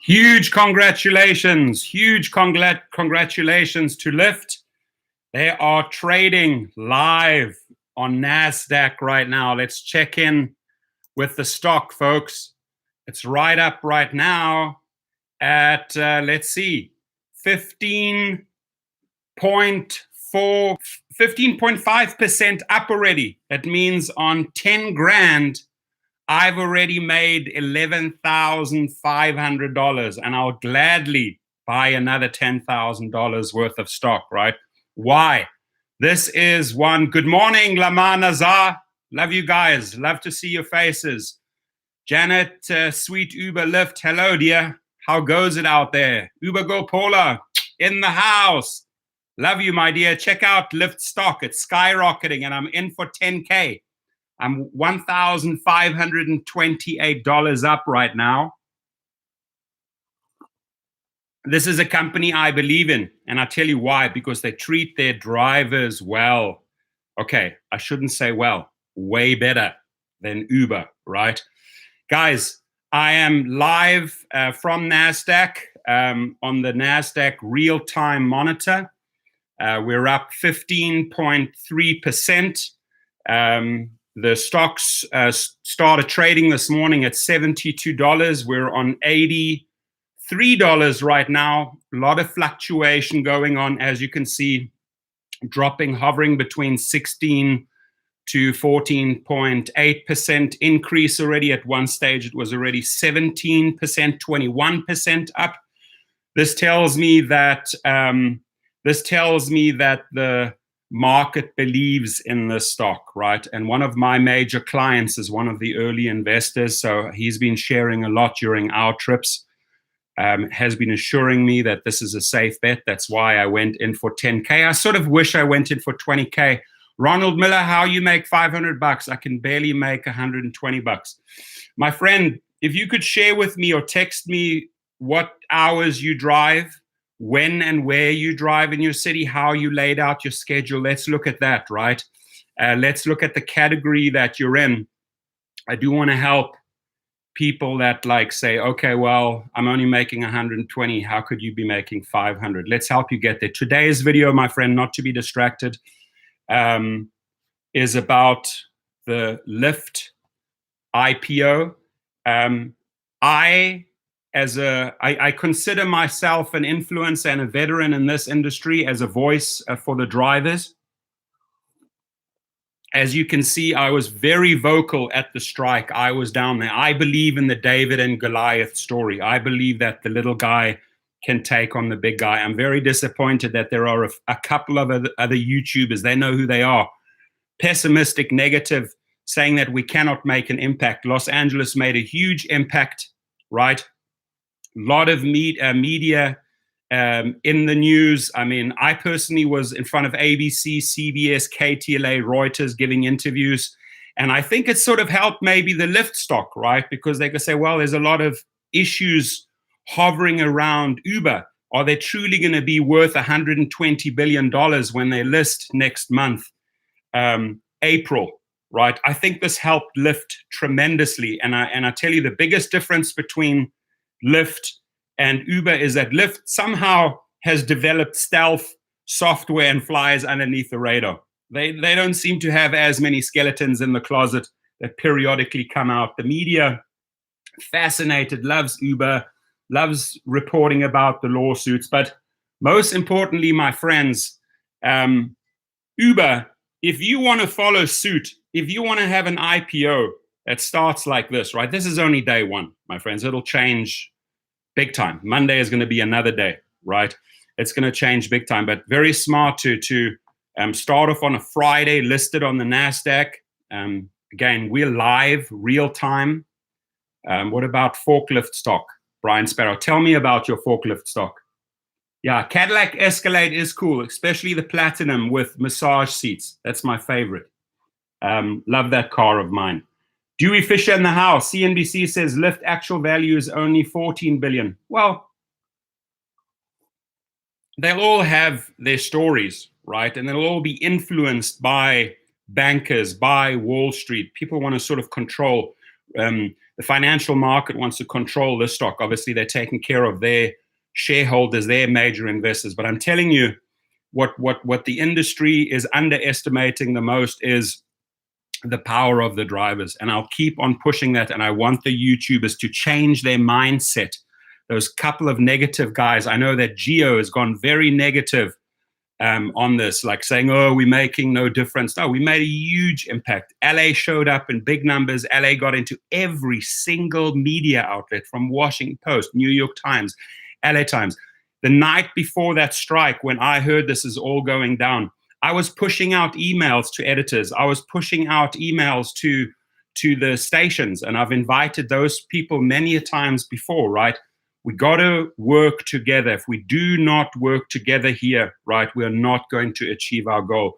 Huge congratulations to LYFT. They are trading live on NASDAQ right now. Let's check in with the stock, folks. It's right up right now at, let's see, 15.5% up already. That means on 10 grand, I've already made $11,500, and I'll gladly buy another $10,000 worth of stock, right? Why? This is one. Good morning, Lama Nazar. Love you guys. Love to see your faces. Janet, sweet Uber LYFT. Hello, dear. How goes it out there? Uber Go Paula in the house. Love you, my dear. Check out LYFT stock. It's skyrocketing, and I'm in for 10K. I'm $1,528 up right now. This is a company I believe in, and I'll tell you why, because they treat their drivers well. Okay, I shouldn't say well, way better than Uber, right? Guys, I am live from NASDAQ on the NASDAQ Real Time monitor. We're up 15.3%. The stocks started trading this morning at $72. We're on $83 right now. A lot of fluctuation going on, as you can see, hovering between 16 to 14.8% increase already. At one stage, it was already 17%, 21% up. This tells me that the market believes in this stock, right? And one of my major clients is one of the early investors, so he's been sharing a lot during our trips, has been assuring me that this is a safe bet. That's why I went in for 10K. I sort of wish I went in for 20K. Ronald Miller, how you make 500 bucks? I can barely make 120 bucks. My friend, if you could share with me or text me what hours you drive, when and where you drive in your city, how you laid out your schedule. Let's look at that, right? Let's look at the category that you're in. I do want to help people that like say, okay, well, I'm only making 120. How could you be making 500? Let's help you get there. Today's video, my friend, not to be distracted, is about the LYFT IPO. I consider myself an influencer and a veteran in this industry as a voice for the drivers. As you can see, I was very vocal at the strike. I was down there. I believe in the David and Goliath story. I believe that the little guy can take on the big guy. I'm very disappointed that there are a couple of other YouTubers, they know who they are, pessimistic, negative, saying that we cannot make an impact. Los Angeles made a huge impact, right? A lot of media in the news. I mean, I personally was in front of ABC, CBS, KTLA, Reuters giving interviews. And I think it sort of helped maybe the LYFT stock, right? Because they could say, well, there's a lot of issues hovering around Uber. Are they truly going to be worth $120 billion when they list next month, April, right? I think this helped LYFT tremendously. And I tell you, the biggest difference between LYFT and Uber is that LYFT somehow has developed stealth software and flies underneath the radar. They don't seem to have as many skeletons in the closet that periodically come out. The media, fascinated, loves Uber, loves reporting about the lawsuits. But most importantly, my friends, Uber, if you want to follow suit, if you want to have an IPO that starts like this, right? This is only day one, my friends. It'll change big time. Monday is going to be another day, right? It's going to change big time, but very smart to start off on a Friday, listed on the NASDAQ. Again, we're live, real time. What about forklift stock? Brian Sparrow, tell me about your forklift stock. Yeah, Cadillac Escalade is cool, especially the platinum with massage seats. That's my favorite. Love that car of mine. Dewey Fisher in the house. CNBC says LYFT actual value is only 14 billion. Well, they'll all have their stories, right? And they'll all be influenced by bankers, by Wall Street. People want to sort of control The financial market wants to control this stock. Obviously, they're taking care of their shareholders, their major investors. But I'm telling you, what the industry is underestimating the most is the power of the drivers. And I'll keep on pushing that. And I want the YouTubers to change their mindset. Those couple of negative guys, I know that Geo has gone very negative on this, like saying, oh, we're making no difference. No, we made a huge impact. LA showed up in big numbers. LA got into every single media outlet, from Washington Post, New York Times, LA Times. The night before that strike, when I heard this is all going down, I was pushing out emails to editors. I was pushing out emails to the stations, and I've invited those people many a times before, right? We got to work together. If we do not work together here, right, we are not going to achieve our goal.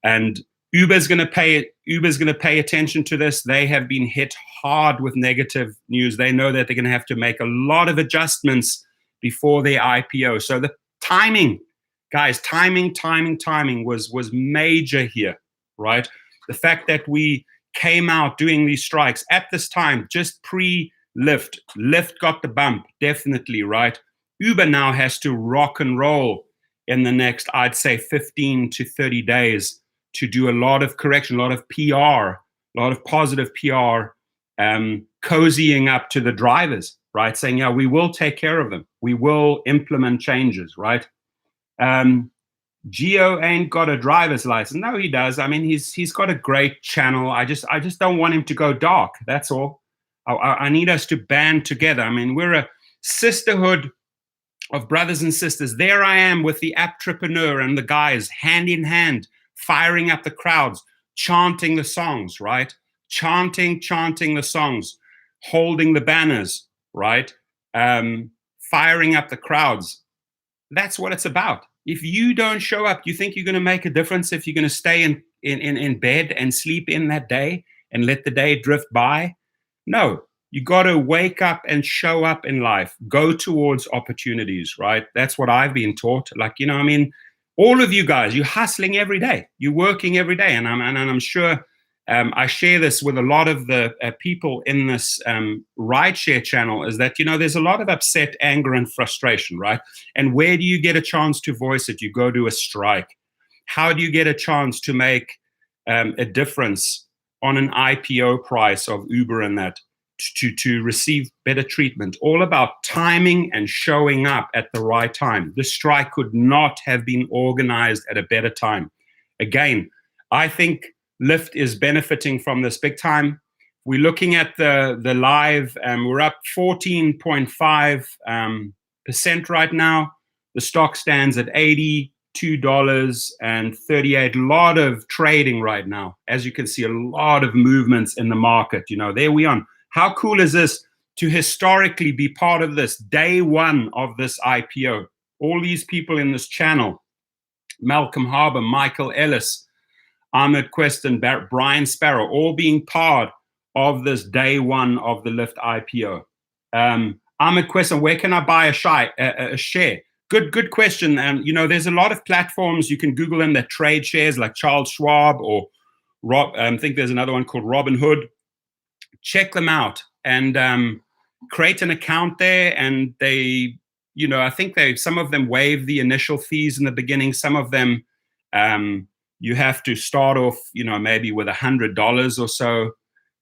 And Uber's going to pay attention to this. They have been hit hard with negative news. They know that they're going to have to make a lot of adjustments before their IPO. So the timing, guys, timing was major here, right? The fact that we came out doing these strikes at this time, just pre-LYFT. LYFT got the bump, definitely, right? Uber now has to rock and roll in the next, I'd say, 15 to 30 days to do a lot of correction, a lot of PR, a lot of positive PR, cozying up to the drivers, right? Saying, yeah, we will take care of them. We will implement changes, right? Geo ain't got a driver's license. No, he does. I mean, he's got a great channel. I just don't want him to go dark. That's all. I need us to band together. I mean, we're a sisterhood of brothers and sisters. There I am with the entrepreneur and the guys hand in hand, firing up the crowds, chanting the songs, right? Chanting the songs, holding the banners, right? Firing up the crowds. That's what it's about. If you don't show up, you think you're going to make a difference if you're going to stay in bed and sleep in that day and let the day drift by? No, you got to wake up and show up in life. Go towards opportunities, right? That's what I've been taught. Like, you know, I mean, all of you guys, you're hustling every day. You're working every day. And I'm sure I share this with a lot of the people in this rideshare channel, is that, you know, there's a lot of upset, anger, and frustration, right? And where do you get a chance to voice it? You go to a strike. How do you get a chance to make a difference on an IPO price of Uber and that, to receive better treatment? All about timing and showing up at the right time. The strike could not have been organized at a better time. Again, I think LYFT is benefiting from this big time. We're looking at the live, we're up 14.5% right now. The stock stands at $82.38. A lot of trading right now. As you can see, a lot of movements in the market. You know, there we are. How cool is this to historically be part of this day one of this IPO? All these people in this channel, Malcolm Harbour, Michael Ellis, Ahmed Queston, Brian Sparrow, all being part of this day one of the LYFT IPO. Ahmed Queston, where can I buy a share? Good question. You know, there's a lot of platforms. You can Google them that trade shares, like Charles Schwab or I think there's another one called Robinhood. Check them out and create an account there. And they, you know, I think some of them waive the initial fees in the beginning. Some of them, you have to start off, you know, maybe with $100 or so.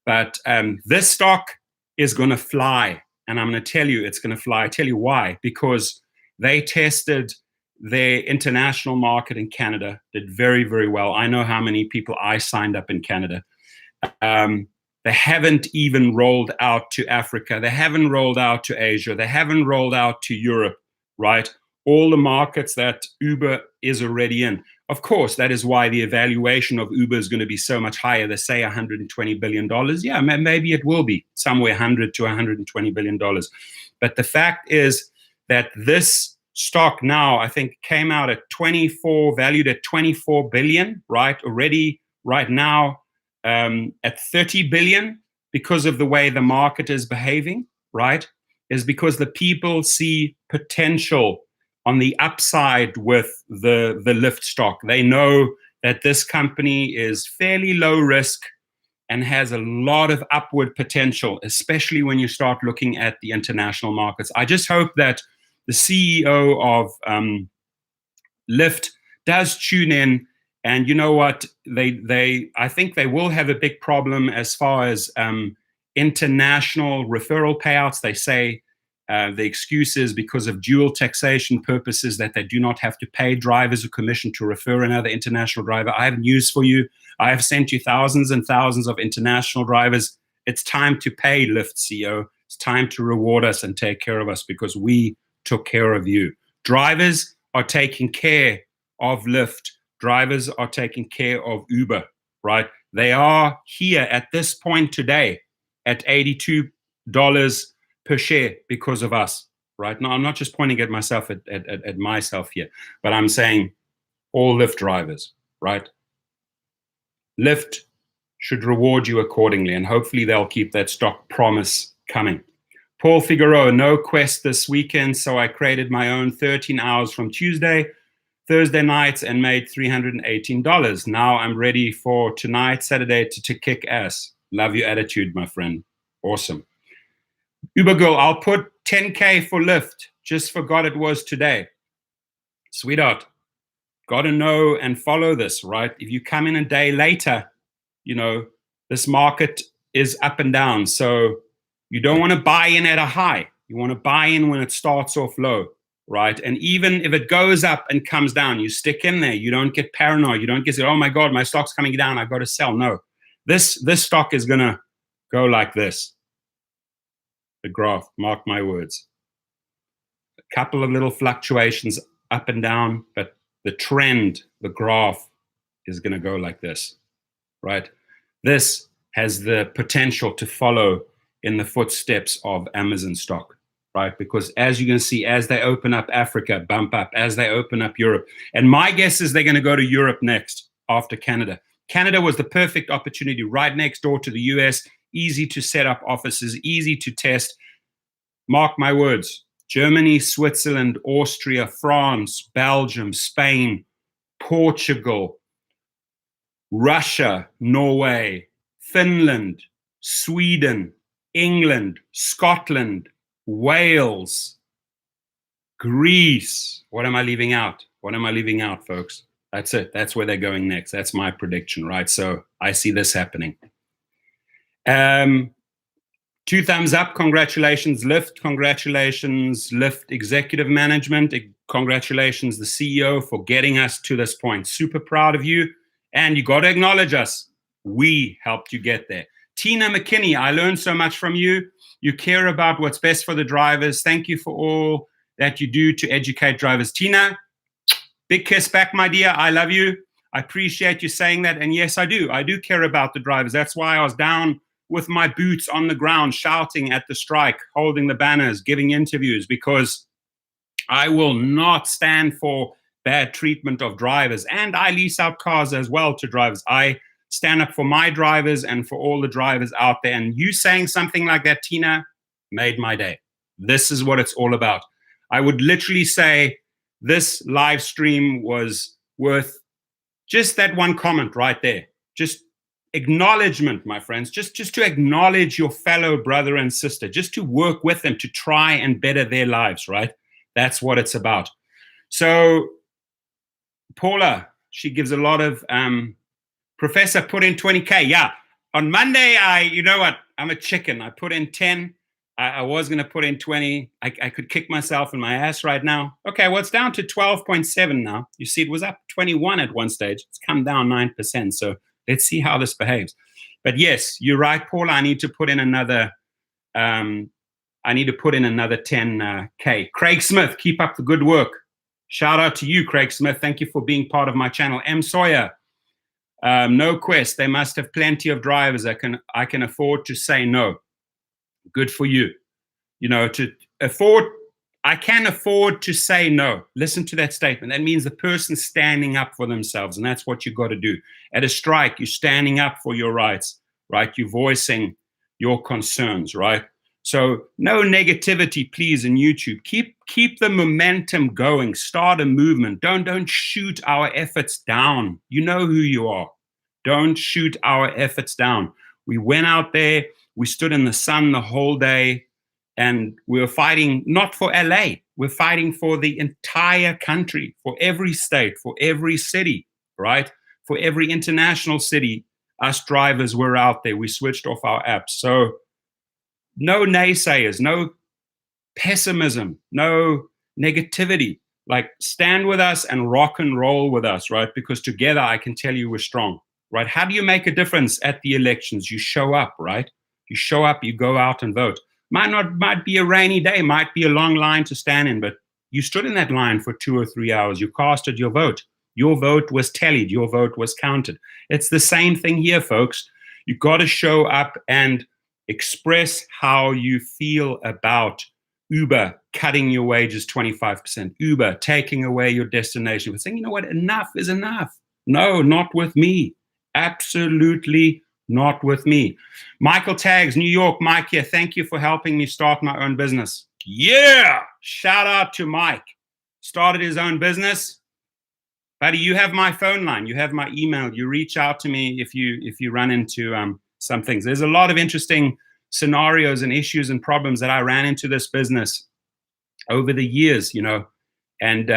But this stock is going to fly. And I'm going to tell you it's going to fly. I tell you why. Because they tested their international market in Canada, did very, very well. I know how many people I signed up in Canada. They haven't even rolled out to Africa. They haven't rolled out to Asia. They haven't rolled out to Europe, right? All the markets that Uber is already in. Of course, that is why the evaluation of Uber is going to be so much higher. They say $120 billion. Yeah, maybe it will be somewhere $100 to $120 billion. But the fact is that this stock now, I think, came out at valued at 24 billion, right? Already right now at 30 billion, because of the way the market is behaving, right? Is because the people see potential on the upside with the LYFT stock. They know that this company is fairly low risk. and has a lot of upward potential, especially when you start looking at the international markets. I just hope that the CEO of LYFT does tune in, and you know what? I think they will have a big problem as far as international referral payouts. They say the excuse is because of dual taxation purposes that they do not have to pay drivers a commission to refer another international driver. I have news for you. I have sent you thousands and thousands of international drivers. It's time to pay LYFT CEO. It's time to reward us and take care of us because we took care of you. Drivers are taking care of LYFT. Drivers are taking care of Uber, right? They are here at this point today at $82 per share because of us, right? Now, I'm not just pointing at myself, at myself here, but I'm saying all LYFT drivers, right? LYFT should reward you accordingly, and hopefully they'll keep that stock promise coming. Paul Figueroa, no quest this weekend, so I created my own 13 hours from Thursday nights and made $318. Now I'm ready for tonight, Saturday, to kick ass. Love your attitude, my friend. Awesome. Uber Girl, I'll put 10K for LYFT. Just forgot it was today. Sweetheart, got to know and follow this, right? If you come in a day later, you know, this market is up and down. So you don't want to buy in at a high. You want to buy in when it starts off low, right? And even if it goes up and comes down, you stick in there. You don't get paranoid. You don't get, oh my God, my stock's coming down. I've got to sell. No, this stock is going to go like this. The graph, mark my words. A couple of little fluctuations up and down, but the trend, the graph is going to go like this, right? This has the potential to follow in the footsteps of Amazon stock, right? Because as you can see, as they open up Africa, bump up, as they open up Europe. And my guess is they're going to go to Europe next after Canada. Canada was the perfect opportunity right next door to the US, easy to set up offices, easy to test. Mark my words, Germany, Switzerland, Austria, France, Belgium, Spain, Portugal, Russia, Norway, Finland, Sweden, England, Scotland, Wales, Greece. What am I leaving out? What am I leaving out, folks? That's it. That's where they're going next. That's my prediction, right? So I see this happening. 2 thumbs up. Congratulations, LYFT. Congratulations, LYFT executive management. Congratulations, the CEO, for getting us to this point. Super proud of you. And you got to acknowledge us. We helped you get there. Tina McKinney, I learned so much from you. You care about what's best for the drivers. Thank you for all that you do to educate drivers. Tina, big kiss back, my dear. I love you. I appreciate you saying that. And yes, I do. I do care about the drivers. That's why I was down with my boots on the ground, shouting at the strike, holding the banners, giving interviews, because I will not stand for bad treatment of drivers. And I lease out cars as well to drivers. I stand up for my drivers and for all the drivers out there. And you saying something like that, Tina, made my day. This is what it's all about. I would literally say this live stream was worth just that one comment right there. Just acknowledgement, my friends, just to acknowledge your fellow brother and sister, just to work with them to try and better their lives, right? That's what it's about. So Paula, she gives a lot of, Professor put in 20K. Yeah, on Monday, you know what? I'm a chicken. I put in 10. I was going to put in 20. I could kick myself in my ass right now. Okay, well, it's down to 12.7 now. You see, it was up 21 at one stage. It's come down 9%. So let's see how this behaves. But yes, you're right, Paula. I need to put in another. I need to put in another 10K. Craig Smith, keep up the good work. Shout out to you, Craig Smith. Thank you for being part of my channel. M. Sawyer, no quest. They must have plenty of drivers. I can afford to say no. Good for you. You know, to afford. I can afford to say no. Listen to that statement. That means the person's standing up for themselves, and that's what you got to do. At a strike, you're standing up for your rights, right? You're voicing your concerns, right? So no negativity, please, in YouTube. Keep the momentum going. Start a movement. Don't shoot our efforts down. You know who you are. Don't shoot our efforts down. We went out there, we stood in the sun the whole day, and we were fighting not for LA, we're fighting for the entire country, for every state, for every city, right? For every international city, us drivers were out there. We switched off our apps. So no naysayers, no pessimism, no negativity. Like, stand with us and rock and roll with us, right? Because together, I can tell you, we're strong, right? How do you make a difference at the elections? You show up, right? You show up, you go out and vote. Might be a rainy day, might be a long line to stand in, but you stood in that line for 2 or 3 hours. You casted your vote. Your vote was tallied. Your vote was counted. It's the same thing here, folks. You've got to show up and express how you feel about Uber cutting your wages 25%, Uber taking away your destination, but saying, you know what, enough is enough. No, not with me. Absolutely not with me. Michael Tags, New York. Mike here. Thank you for helping me start my own business. Yeah! Shout out to Mike. Started his own business. Buddy, you have my phone line. You have my email. You reach out to me if you run into some things. There's a lot of interesting scenarios and issues and problems that I ran into this business over the years, you know, and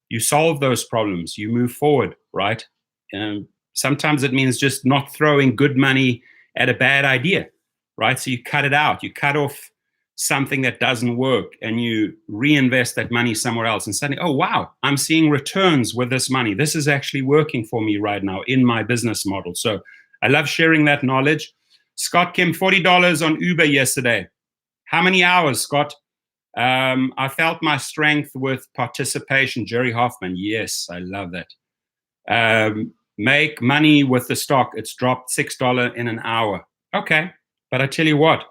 you solve those problems. You move forward, right? Sometimes it means just not throwing good money at a bad idea, right? So you cut it out. You cut off something that doesn't work and you reinvest that money somewhere else. And suddenly, oh, wow, I'm seeing returns with this money. This is actually working for me right now in my business model. So I love sharing that knowledge. Scott Kim, $40 on Uber yesterday. How many hours, Scott? I felt my strength with participation. Jerry Hoffman, yes, I love that. Make money with the stock. It's dropped $6 in an hour. Okay, but I tell you what,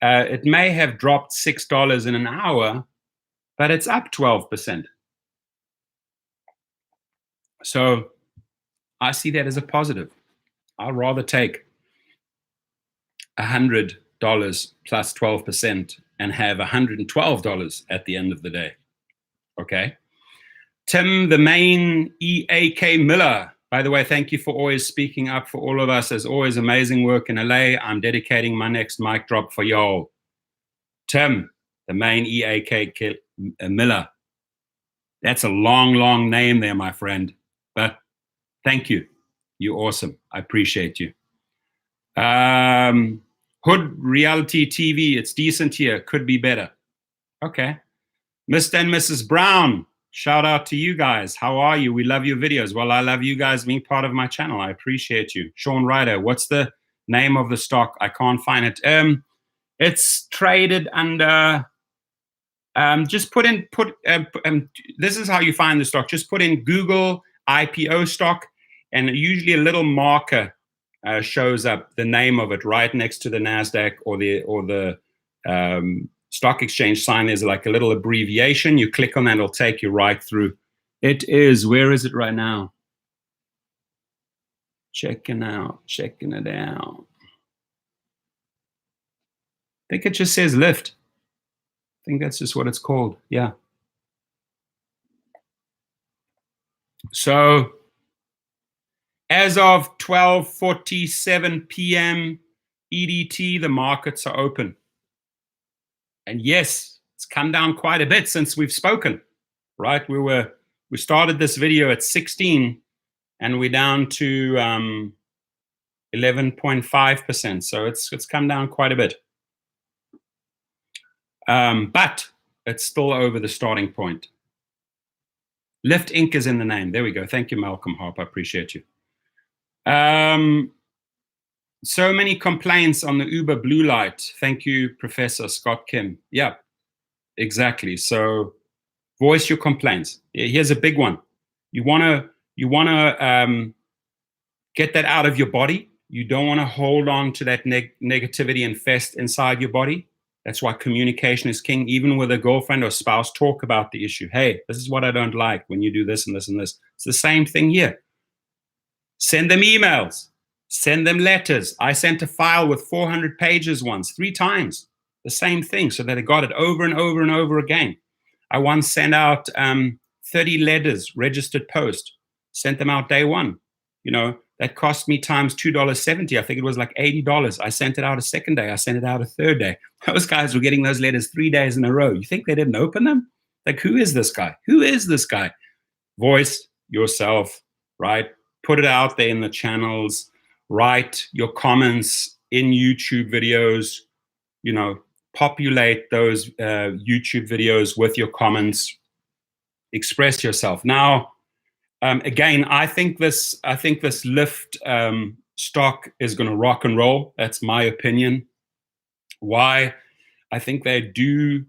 it may have dropped $6 in an hour, but it's up 12%. So I see that as a positive. I'd rather take $100 plus 12% and have $112 at the end of the day. Okay. Tim, the main EAK Miller. By the way, thank you for always speaking up for all of us. As always, amazing work in LA. I'm dedicating my next mic drop for y'all. Tim, the main EAK Miller. That's a long, long name there, my friend. But thank you. You're awesome. I appreciate you. Hood Reality TV, it's decent here. Could be better. Okay. Mr. and Mrs. Brown, shout out to you guys. How are you? We love your videos. Well, I love you guys being part of my channel. I appreciate you. Sean Ryder, what's the name of the stock? I can't find it. It's traded under, just put in, this is how you find the stock. Just put in Google IPO stock, and usually a little marker shows up, the name of it right next to the NasDaq or the stock exchange sign. There's like a little abbreviation. You click on that, it'll take you right through. It is, where is it right now? Checking it out. I think it just says LYFT. I think that's just what it's called. Yeah. So as of 12:47 p.m. EDT, the markets are open. And yes, it's come down quite a bit since we've spoken, right? We started this video at 16 and we're down to 11.5%. So it's come down quite a bit. But it's still over the starting point. LYFT Inc. is in the name. There we go. Thank you, Malcolm Harp. I appreciate you. So many complaints on the Uber blue light. Thank you, Professor Scott Kim. Yeah, exactly. So voice your complaints. Here's a big one. You wanna get that out of your body. You don't want to hold on to that negativity and fest inside your body. That's why communication is king. Even with a girlfriend or spouse, talk about the issue. Hey, this is what I don't like when you do this and this and this. It's the same thing here. Send them emails. Send them letters. I sent a file with 400 pages once, 3 times. The same thing, so that I got it over and over and over again. I once sent out 30 letters, registered post. Sent them out day one. You know, that cost me times $2.70. I think it was like $80. I sent it out a second day. I sent it out a third day. Those guys were getting those letters 3 days in a row. You think they didn't open them? Like, who is this guy? Who is this guy? Voice yourself, right? Put it out there in the channels. Write your comments in YouTube videos. You know, populate those YouTube videos with your comments. Express yourself. Now, again, I think this LYFT stock is going to rock and roll. That's my opinion. Why? I think they do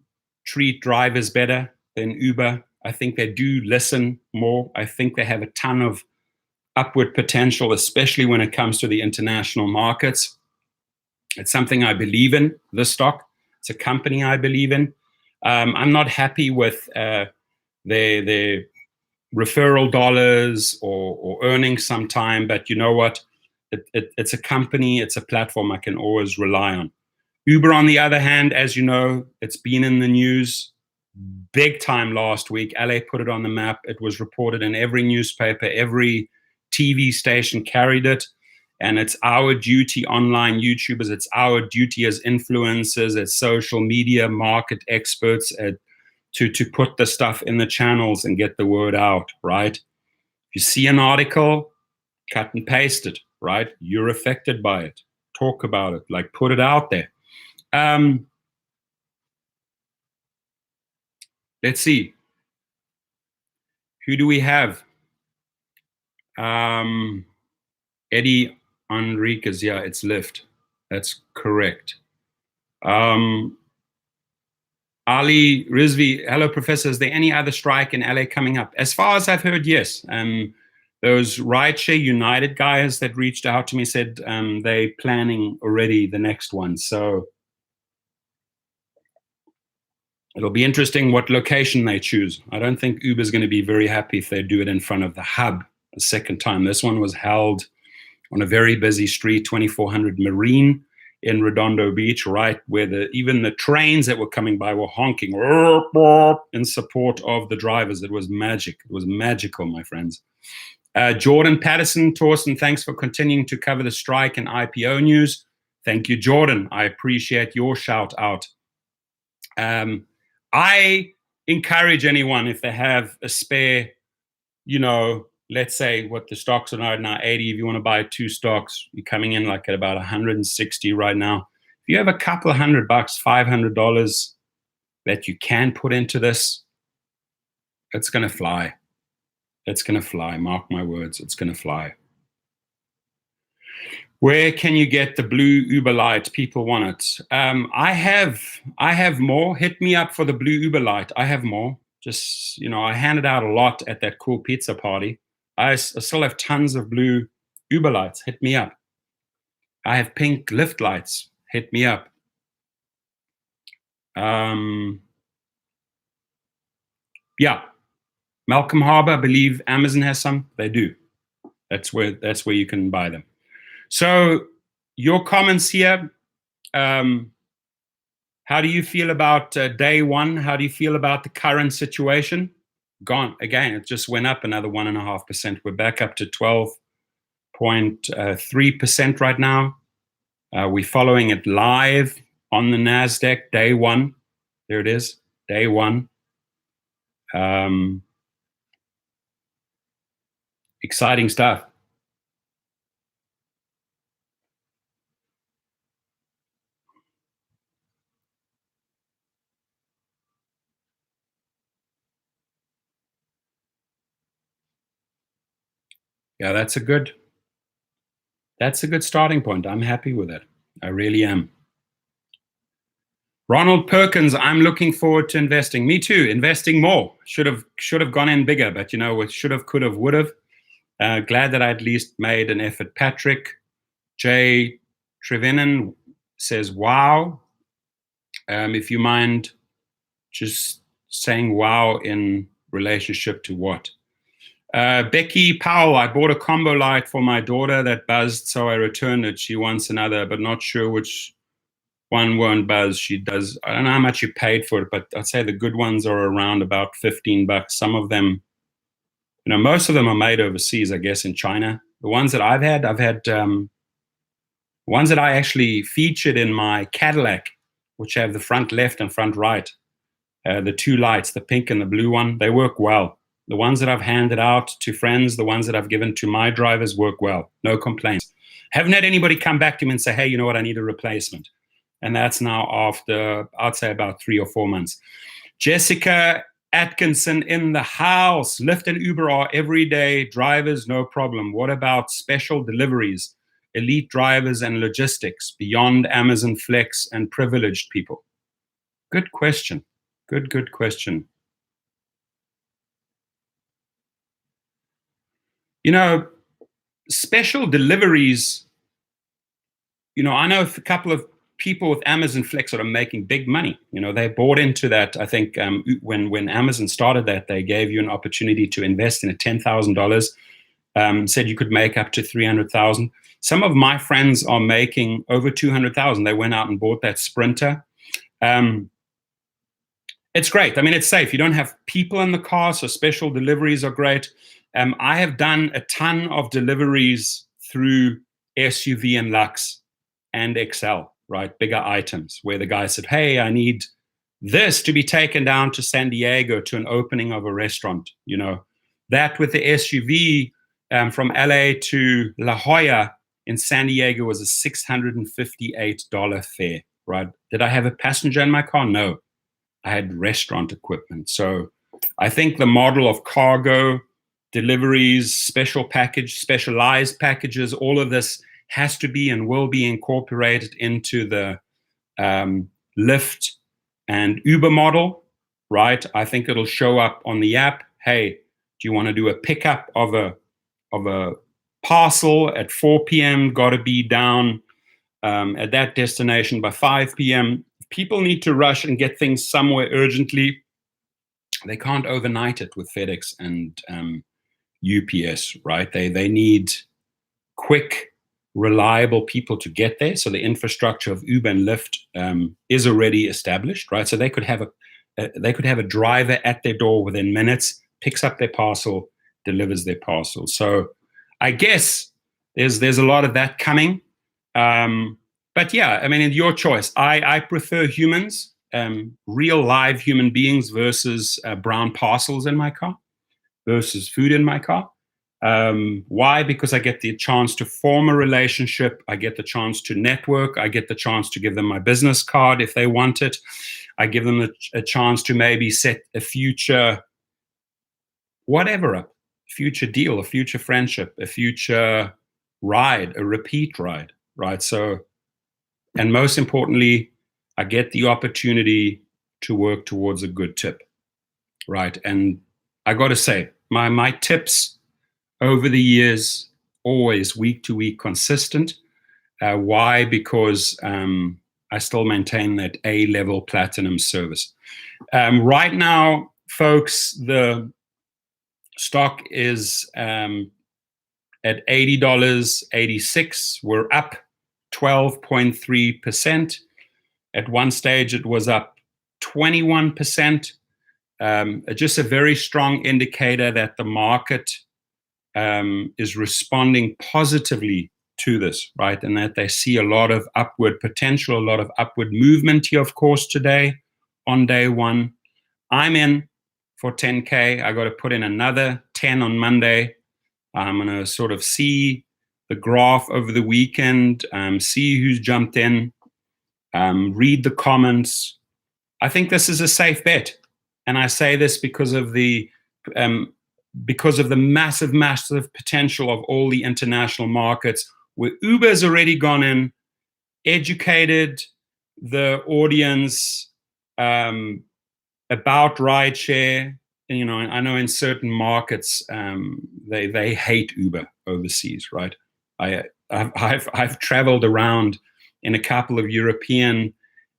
treat drivers better than Uber. I think they do listen more. I think they have a ton of upward potential, especially when it comes to the international markets. It's something I believe in, this stock. It's a company I believe in. I'm not happy with their referral dollars or earnings sometime, but you know what? It's a company, it's a platform I can always rely on. Uber, on the other hand, as you know, it's been in the news big time last week. LA put it on the map. It was reported in every newspaper, every TV station carried it. And it's our duty, online YouTubers, it's our duty as influencers, as social media market experts, to put the stuff in the channels and get the word out, right? If you see an article, cut and paste it, right? You're affected by it. Talk about it, like put it out there. Let's see. Who do we have? Eddie Enriquez, yeah, it's LYFT. That's correct. Ali Rizvi, hello, Professor. Is there any other strike in LA coming up? As far as I've heard, yes. Those Rideshare United guys that reached out to me said they're planning already the next one. So it'll be interesting what location they choose. I don't think Uber's going to be very happy if they do it in front of the hub a second time. This one was held on a very busy street, 2400 Marine in Redondo Beach, right where even the trains that were coming by were honking in support of the drivers. It was magic. It was magical, my friends. Jordan Patterson, Torsten, thanks for continuing to cover the strike and IPO news. Thank you, Jordan. I appreciate your shout out. I encourage anyone, if they have a spare, you know, let's say what the stocks are now 80. If you want to buy 2 stocks, you're coming in like at about 160 right now. If you have a couple of $100, $500 that you can put into this, it's going to fly. It's going to fly. Mark my words, it's going to fly. Where can you get the blue Uber Light? People want it. I have more. Hit me up for the blue Uber Light. I have more. Just, you know, I handed out a lot at that cool pizza party. I still have tons of blue Uber Lights. Hit me up. I have pink LYFT lights. Hit me up. Yeah. Malcolm Harbour, I believe Amazon has some. They do. That's where you can buy them. So your comments here, how do you feel about day one? How do you feel about the current situation? Gone. Again, it just went up another 1.5%. We're back up to 12.3% right now. We're following it live on the NasDaq, day one. There it is, day one. Exciting stuff. Yeah, that's a good starting point. I'm happy with it. I really am. Ronald Perkins, I'm looking forward to investing. Me too, investing more. Should have gone in bigger, but you know, with should have, could have, would have. Glad that I at least made an effort. Patrick J. Trevenin says, wow. If you mind just saying wow in relationship to what? Becky Powell, I bought a combo light for my daughter that buzzed, so I returned it. She wants another, but not sure which one won't buzz. She does. I don't know how much you paid for it, but I'd say the good ones are around about $15. Some of them, you know, most of them are made overseas, I guess, in China, The ones that I've had ones that I actually featured in my Cadillac, which have the front left and front right, the two lights, the pink and the blue one, they work well. The ones that I've handed out to friends, the ones that I've given to my drivers work well. No complaints. Haven't had anybody come back to me and say, hey, you know what, I need a replacement. And that's now after, I'd say, about 3 or 4 months. Jessica Atkinson in the house. Lyft and Uber are everyday drivers, no problem. What about special deliveries, elite drivers and logistics beyond Amazon Flex and privileged people? Good question. Good question. You know, special deliveries, you know, I know a couple of people with Amazon Flex that are making big money. You know, they bought into that. I think when Amazon started that, they gave you an opportunity to invest in a $10,000. Said you could make up to $300,000. Some of my friends are making over $200,000. They went out and bought that Sprinter. It's great. I mean, it's safe. You don't have people in the car, so special deliveries are great. I have done a ton of deliveries through SUV and Lux and XL, right? Bigger items where the guy said, hey, I need this to be taken down to San Diego to an opening of a restaurant. You know, that with the SUV from LA to La Jolla in San Diego was a $658 fare, right? Did I have a passenger in my car? No, I had restaurant equipment. So I think the model of cargo, deliveries, specialized packages, all of this has to be and will be incorporated into the Lyft and Uber model, right? I think it'll show up on the app. Hey, do you want to do a pickup of a parcel at 4 p.m.? Got to be down at that destination by 5 p.m. People need to rush and get things somewhere urgently. They can't overnight it with FedEx and UPS, right? They need quick, reliable people to get there. So the infrastructure of Uber and Lyft is already established, right? So they could have a driver at their door within minutes, picks up their parcel, delivers their parcel. So I guess there's a lot of that coming. But yeah, I mean, it's your choice. I prefer humans, real live human beings versus brown parcels in my car, versus food in my car. Why? Because I get the chance to form a relationship. I get the chance to network. I get the chance to give them my business card if they want it. I give them a chance to maybe set a future, whatever up, future deal, a future friendship, a future ride, a repeat ride, right? So, and most importantly, I get the opportunity to work towards a good tip, right? And I got to say, my tips over the years, always week to week consistent. Why? Because I still maintain that A-level platinum service. Right now, folks, the stock is at $80.86. We're up 12.3%. At one stage, it was up 21%. Just a very strong indicator that the market is responding positively to this, right? And that they see a lot of upward potential, a lot of upward movement here, of course, today on day one. I'm in for 10K. I got to put in another 10 on Monday. I'm going to sort of see the graph over the weekend, see who's jumped in, read the comments. I think this is a safe bet. And I say this because of the massive potential of all the international markets where Uber's already gone in, educated the audience about rideshare. And, you know, I know in certain markets they hate Uber overseas, right? I've traveled around in a couple of European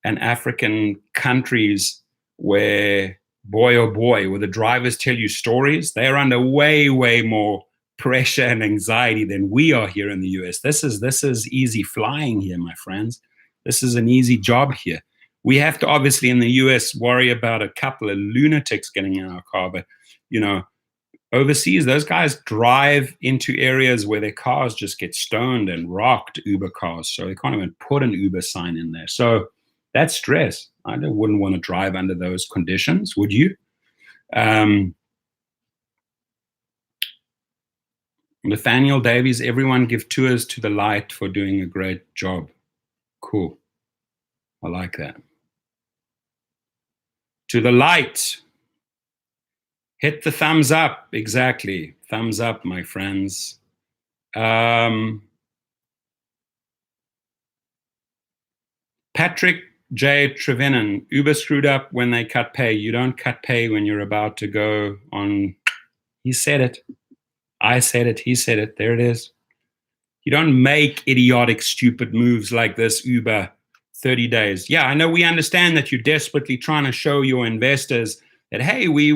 and African countries where, boy, oh boy, where the drivers tell you stories. They're under way more pressure and anxiety than we are here in the US. This is easy flying here, my friends. This is an easy job here. We have to obviously in the US worry about a couple of lunatics getting in our car, but you know, overseas, those guys drive into areas where their cars just get stoned and rocked, Uber cars. So they can't even put an Uber sign in there. So that's stress. I wouldn't want to drive under those conditions, would you? Nathaniel Davies, everyone give tours to the light for doing a great job. Cool. I like that. To the light. Hit the thumbs up. Exactly. Thumbs up, my friends. Patrick J. Trevinan, Uber screwed up when they cut pay. You don't cut pay when you're about to go on. He said it. I said it. He said it. There it is. You don't make idiotic, stupid moves like this, Uber, 30 days. Yeah, I know we understand that you're desperately trying to show your investors that, hey, we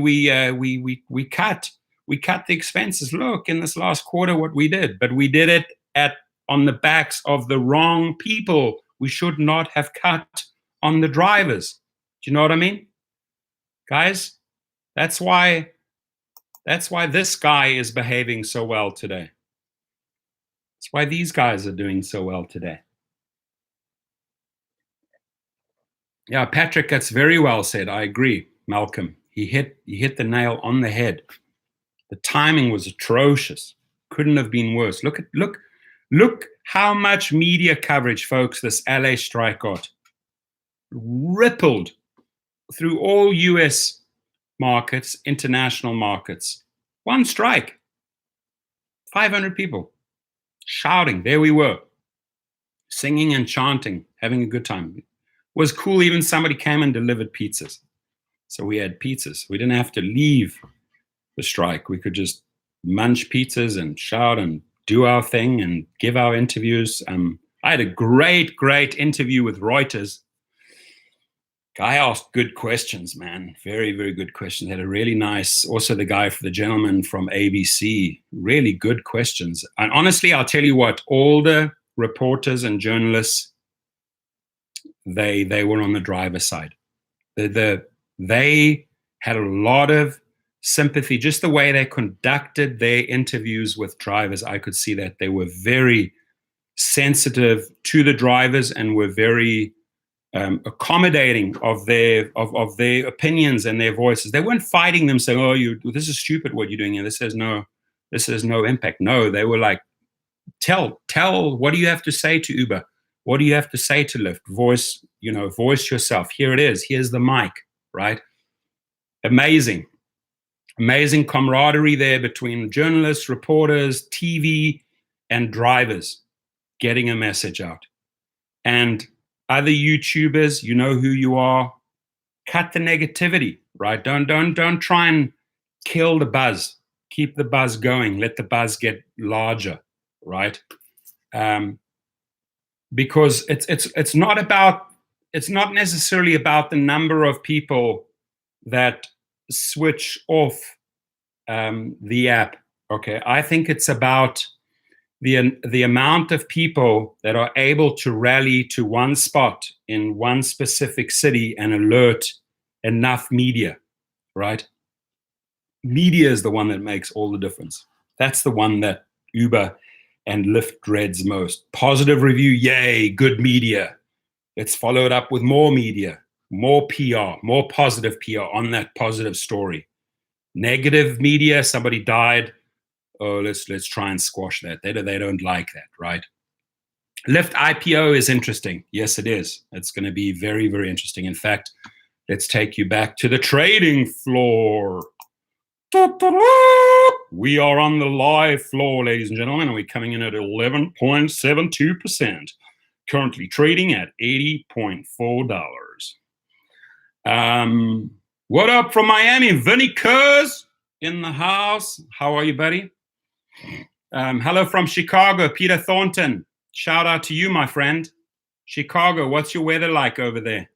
cut the expenses. Look, in this last quarter, what we did. But we did it on the backs of the wrong people. We should not have cut on the drivers. Do you know what I mean? Guys, that's why this guy is behaving so well today. That's why these guys are doing so well today. Yeah, Patrick, that's very well said. I agree, Malcolm. He hit the nail on the head. The timing was atrocious. Couldn't have been worse. Look how much media coverage, folks, this LA strike got. Rippled through all US markets, international markets. One strike. 500 people shouting. There we were. Singing and chanting, having a good time. It was cool. Even somebody came and delivered pizzas. So we had pizzas. We didn't have to leave the strike. We could just munch pizzas and shout and do our thing and give our interviews. I had a great interview with Reuters. Guy asked good questions, man. Very, very good questions. Had a really nice, also the gentleman from ABC, really good questions. And honestly, I'll tell you what, all the reporters and journalists, they were on the driver's side. They had a lot of sympathy. Just the way they conducted their interviews with drivers, I could see that they were very sensitive to the drivers and were very accommodating of their opinions and their voices. They weren't fighting them saying, "Oh, this is stupid what you're doing here. This has no impact." No, they were like, tell, what do you have to say to Uber? What do you have to say to Lyft? Voice yourself. Here it is. Here's the mic, right? Amazing camaraderie there between journalists, reporters, TV, and drivers getting a message out. And other YouTubers, you know who you are. Cut the negativity, right? Don't try and kill the buzz. Keep the buzz going. Let the buzz get larger, right? Because it's not necessarily about the number of people that switch off the app. Okay, I think it's about the amount of people that are able to rally to one spot in one specific city and alert enough media, right? Media is the one that makes all the difference. That's the one that Uber and Lyft dreads most. Positive review, yay, good media. Let's follow it up with more media, more PR, more positive PR on that positive story. Negative media, somebody died. Oh, let's try and squash that. They don't like that, right? LYFT IPO is interesting. Yes, it is. It's going to be very, very interesting. In fact, let's take you back to the trading floor. We are on the live floor, ladies and gentlemen, and we're coming in at 11.72%. Currently trading at $80.4. What up from Miami? Vinny Kurz in the house. How are you, buddy? Hello from Chicago, Peter Thornton. Shout out to you, my friend. Chicago, what's your weather like over there?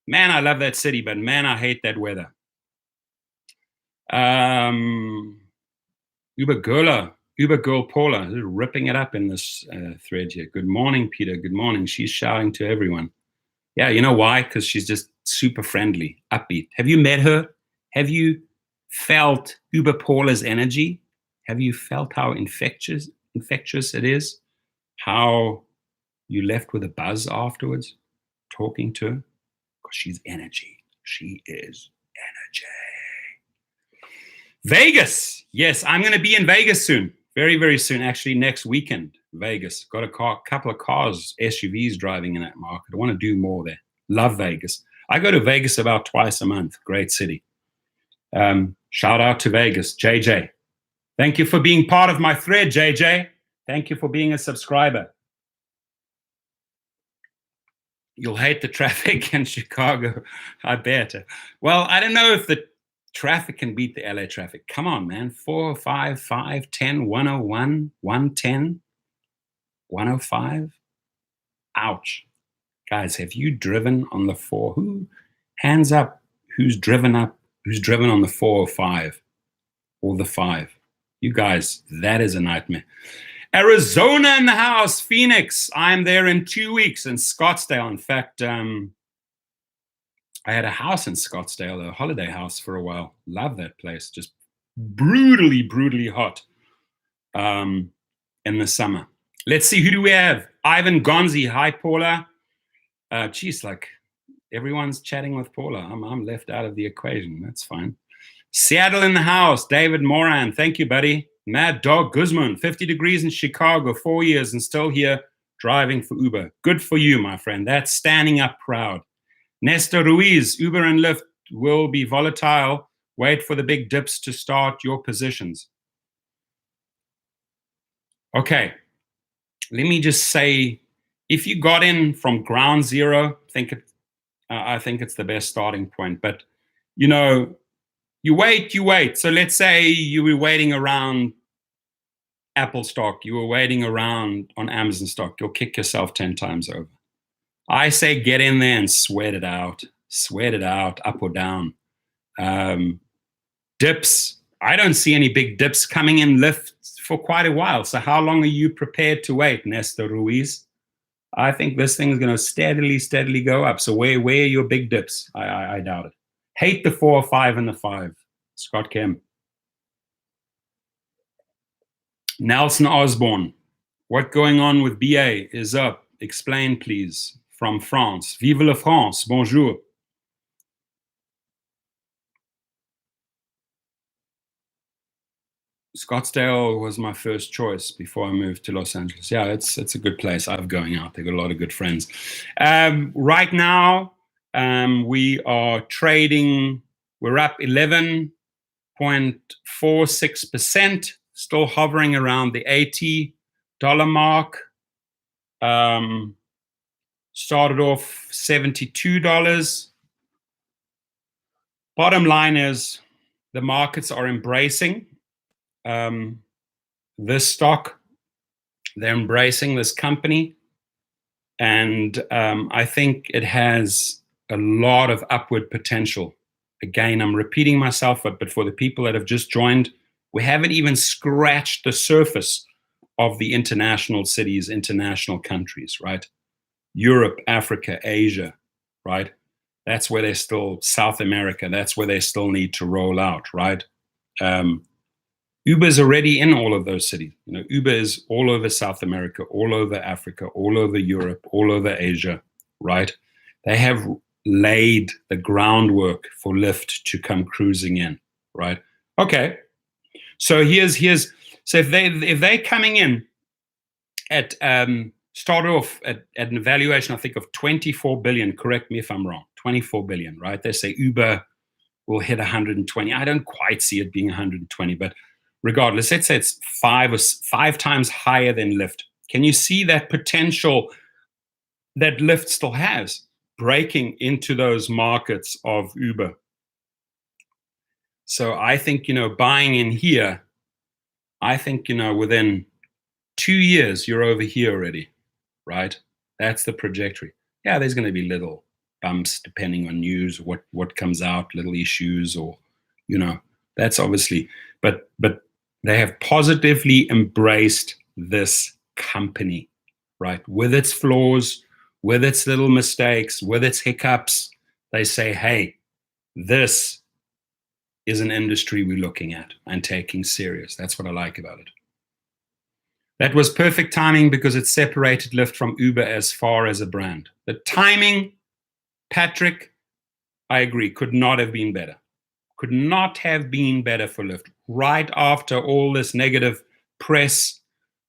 Man, I love that city, but man, I hate that weather. Uber Girl Paula, ripping it up in this thread here. Good morning, Peter. Good morning. She's shouting to everyone. Yeah, you know why? Because she's just super friendly, upbeat. Have you met her? Have you felt Uber Paula's energy? Have you felt how infectious it is? How you left with a buzz afterwards, talking to her? Because she's energy. She is energy. Vegas. Yes, I'm going to be in Vegas soon. Very, very soon. Actually, next weekend, Vegas. Got a couple of cars, SUVs driving in that market. I want to do more there. Love Vegas. I go to Vegas about twice a month. Great city. Shout out to Vegas. JJ. Thank you for being part of my thread, JJ. Thank you for being a subscriber. You'll hate the traffic in Chicago, I bet. Well, I don't know if the traffic can beat the LA traffic. Come on, man. 405, 510, 101, 110, 105. Ouch. Guys, have you driven on the 4? Hands up, who's driven on the 405 or the 5? You guys, that is a nightmare. Arizona in the house, Phoenix. I'm there in 2 weeks in Scottsdale. In fact, I had a house in Scottsdale, a holiday house for a while. Love that place. Just brutally, brutally hot in the summer. Let's see, who do we have? Ivan Gonzi. Hi, Paula. Geez, like everyone's chatting with Paula. I'm left out of the equation. That's fine. Seattle in the house. David Moran. Thank you, buddy. Mad Dog Guzman. 50 degrees in Chicago. 4 years and still here driving for Uber. Good for you, my friend. That's standing up proud. Nestor Ruiz. Uber and Lyft will be volatile. Wait for the big dips to start your positions. Okay. Let me just say, if you got in from ground zero, I think it's the best starting point. But, you know, you wait. So let's say you were waiting around Apple stock. You were waiting around on Amazon stock. You'll kick yourself 10 times over. I say get in there and sweat it out. Sweat it out, up or down. Dips. I don't see any big dips coming in Lyft for quite a while. So how long are you prepared to wait, Nestor Ruiz? I think this thing is going to steadily go up. So where are your big dips? I doubt it. Hate the 4 or 5 and the 5. Scott Kim. Nelson Osborne. What going on with BA is up. Explain, please. From France. Vive la France. Bonjour. Scottsdale was my first choice before I moved to Los Angeles. Yeah, it's a good place. I love going out. They've got a lot of good friends. Right now, we are trading. We're up 11.46%, still hovering around the $80 mark. Started off $72. Bottom line is the markets are embracing this stock. They're embracing this company. And I think it has a lot of upward potential. Again, I'm repeating myself, but for the people that have just joined, we haven't even scratched the surface of the international cities, international countries, right? Europe, Africa, Asia, right? That's where they still, South America, that's where they still need to roll out, right? Uber is already in all of those cities. You know, Uber is all over South America, all over Africa, all over Europe, all over Asia, right? They have laid the groundwork for Lyft to come cruising in, right? Okay, so so if they're coming in at start off at an evaluation, I think of 24 billion. Correct me if I'm wrong. 24 billion, right? They say Uber will hit 120. I don't quite see it being 120, but regardless, let's say it's 5 times higher than Lyft. Can you see that potential that Lyft still has, breaking into those markets of Uber? So I think, buying in here, I think, within 2 years, you're over here already, right? That's the trajectory. Yeah, there's going to be little bumps depending on news, what comes out, little issues, or, that's obviously, but they have positively embraced this company, right? With its flaws, with its little mistakes, with its hiccups. They say, hey, this is an industry we're looking at and taking serious. That's what I like about it. That was perfect timing because it separated Lyft from Uber as far as a brand. The timing, Patrick, I agree, could not have been better. Could not have been better for Lyft. Right after all this negative press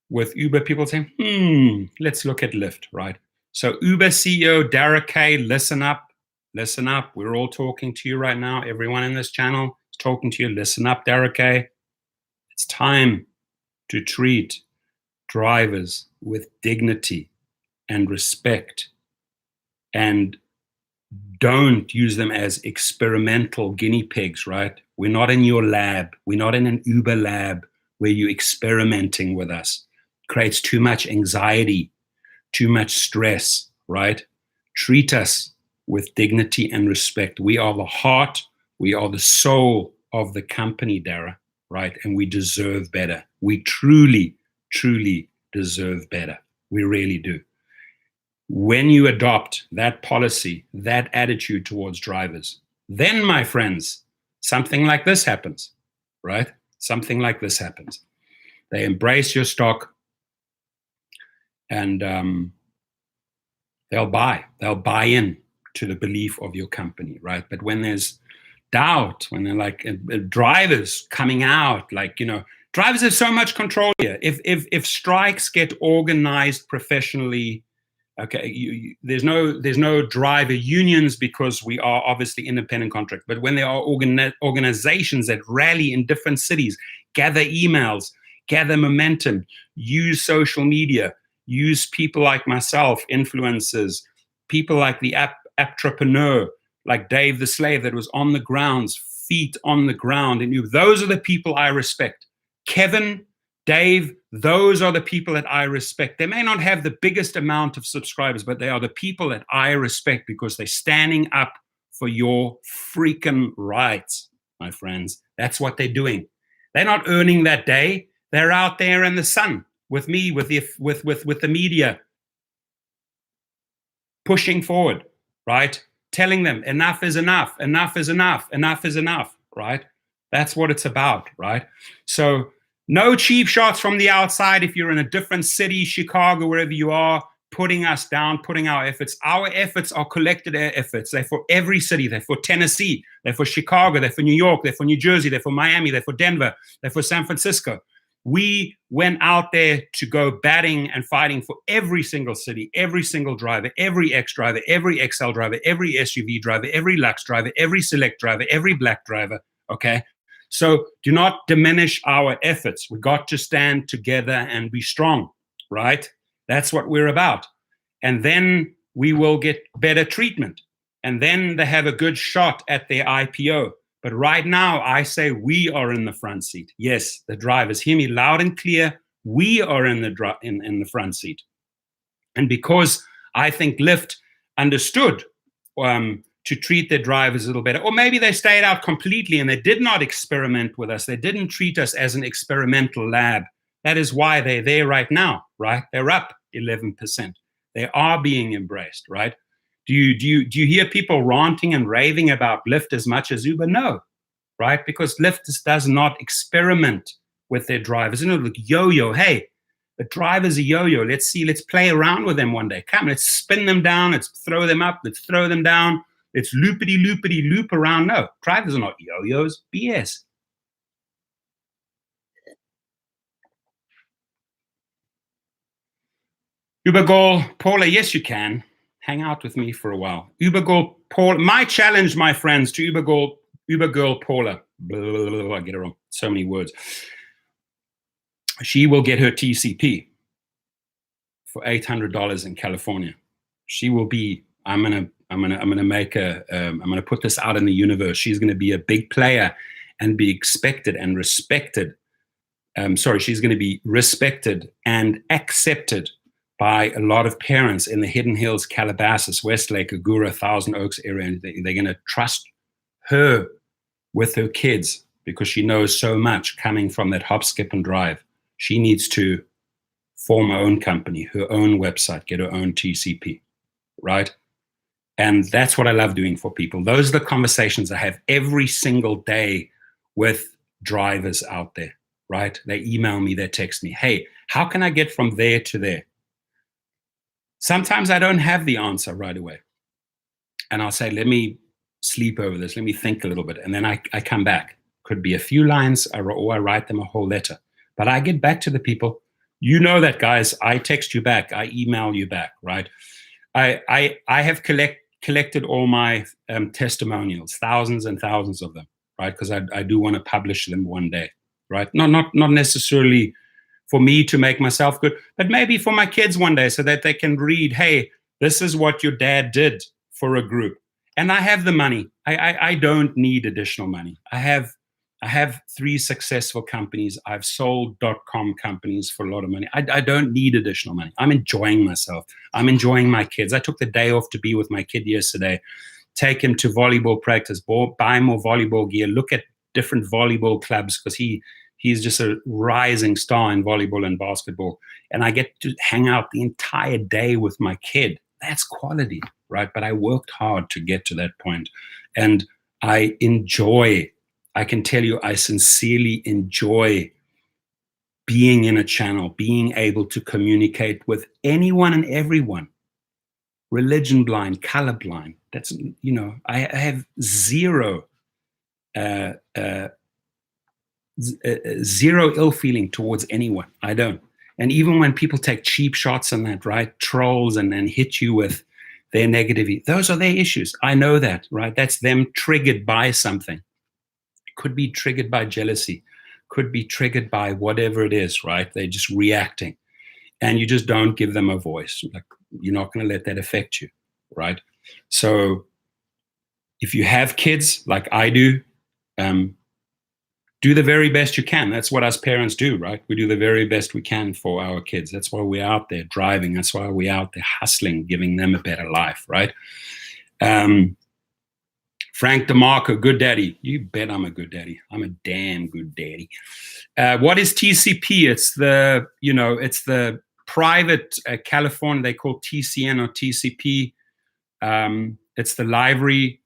with Uber, people saying, let's look at Lyft, right? So Uber CEO Dara K, listen up, listen up. We're all talking to you right now. Everyone in this channel is talking to you. Listen up, Dara K. It's time to treat drivers with dignity and respect, and don't use them as experimental guinea pigs, right? We're not in your lab. We're not in an Uber lab where you're experimenting with us. It creates too much anxiety, too much stress, right? Treat us with dignity and respect. We are the heart, we are the soul of the company, Dara, right? And we deserve better. We truly, truly deserve better. We really do. When you adopt that policy, that attitude towards drivers, then, my friends, something like this happens, right? Something like this happens. They embrace your stock, and they'll buy in to the belief of your company, right? But when there's doubt, when they're like drivers coming out, like, drivers have so much control here. If strikes get organized professionally, okay, there's no driver unions because we are obviously independent contract. But when there are organizations that rally in different cities, gather emails, gather momentum, use social media, use people like myself, influencers, people like the entrepreneur, like Dave the Slave, that was on the grounds, feet on the ground. And those are the people I respect. Kevin, Dave, those are the people that I respect. They may not have the biggest amount of subscribers, but they are the people that I respect because they're standing up for your freaking rights, my friends. That's what they're doing. They're not earning that day. They're out there in the sun with me, with the media, pushing forward, right? Telling them enough is enough, enough is enough, enough is enough, right? That's what it's about, right? So no cheap shots from the outside. If you're in a different city, Chicago, wherever you are, putting us down, putting our efforts. Our efforts are collected efforts. They're for every city. They're for Tennessee. They're for Chicago. They're for New York. They're for New Jersey. They're for Miami. They're for Denver. They're for San Francisco. We went out there to go batting and fighting for every single city, every single driver, every X driver, every XL driver, every SUV driver, every Lux driver, every Select driver, every Black driver, okay? So do not diminish our efforts. We got to stand together and be strong, right? That's what we're about. And then we will get better treatment. And then they have a good shot at their IPO. But right now, I say we are in the front seat. Yes, the drivers, hear me loud and clear. We are in the front seat. And because I think Lyft understood to treat their drivers a little better, or maybe they stayed out completely and they did not experiment with us. They didn't treat us as an experimental lab. That is why they're there right now, right? They're up 11%. They are being embraced, right? Do you hear people ranting and raving about Lyft as much as Uber? No, right? Because Lyft does not experiment with their drivers. Look, yo-yo, hey, the driver's a yo-yo. Let's play around with them one day. Come, let's spin them down. Let's throw them up. Let's throw them down. Let's loop around. No, drivers are not yo-yos. BS. Uber Girl, Paula, yes, you can. Hang out with me for a while. Uber Girl, Paula. My challenge, my friends, to Uber Girl, Paula. Blah, blah, blah, blah, I get it wrong. So many words. She will get her TCP for $800 in California. She will be. I'm gonna put this out in the universe. She's gonna be a big player and be expected and respected. She's gonna be respected and accepted by a lot of parents in the Hidden Hills, Calabasas, Westlake, Agoura, Thousand Oaks area. And they're going to trust her with her kids because she knows so much coming from that hop, skip, and drive. She needs to form her own company, her own website, get her own TCP, right? And that's what I love doing for people. Those are the conversations I have every single day with drivers out there, right? They email me, they text me, hey, how can I get from there to there? Sometimes I don't have the answer right away. And I'll say, let me sleep over this, let me think a little bit. And then I come back. Could be a few lines, or I write them a whole letter. But I get back to the people. You know that, guys. I text you back. I email you back, right? I have collected all my testimonials, thousands and thousands of them, right? Because I do want to publish them one day, right? Not necessarily for me to make myself good, but maybe for my kids one day so that they can read, hey, this is what your dad did for a group. And I have the money. I don't need additional money. I have 3 successful companies. I've sold .com companies for a lot of money. I don't need additional money. I'm enjoying myself. I'm enjoying my kids. I took the day off to be with my kid yesterday, take him to volleyball practice, buy more volleyball gear, look at different volleyball clubs, because he's just a rising star in volleyball and basketball. And I get to hang out the entire day with my kid. That's quality, right? But I worked hard to get to that point. And I can tell you, I sincerely enjoy being in a channel, being able to communicate with anyone and everyone, religion blind, color blind. That's, I have zero ill feeling towards anyone. I don't. And even when people take cheap shots on that, right, trolls, and then hit you with their negativity, those are their issues. I know that, right? That's them triggered by something. Could be triggered by jealousy, could be triggered by whatever it is, right? They're just reacting. And you just don't give them a voice. Like, you're not going to let that affect you, right? So if you have kids like I do, do the very best you can. That's what us parents do, right? We do the very best we can for our kids. That's why we're out there driving. That's why we're out there hustling, giving them a better life, right? Frank DeMarco, good daddy. You bet I'm a good daddy. I'm a damn good daddy. What is TCP? It's the private California, they call TCN or TCP. It's the library.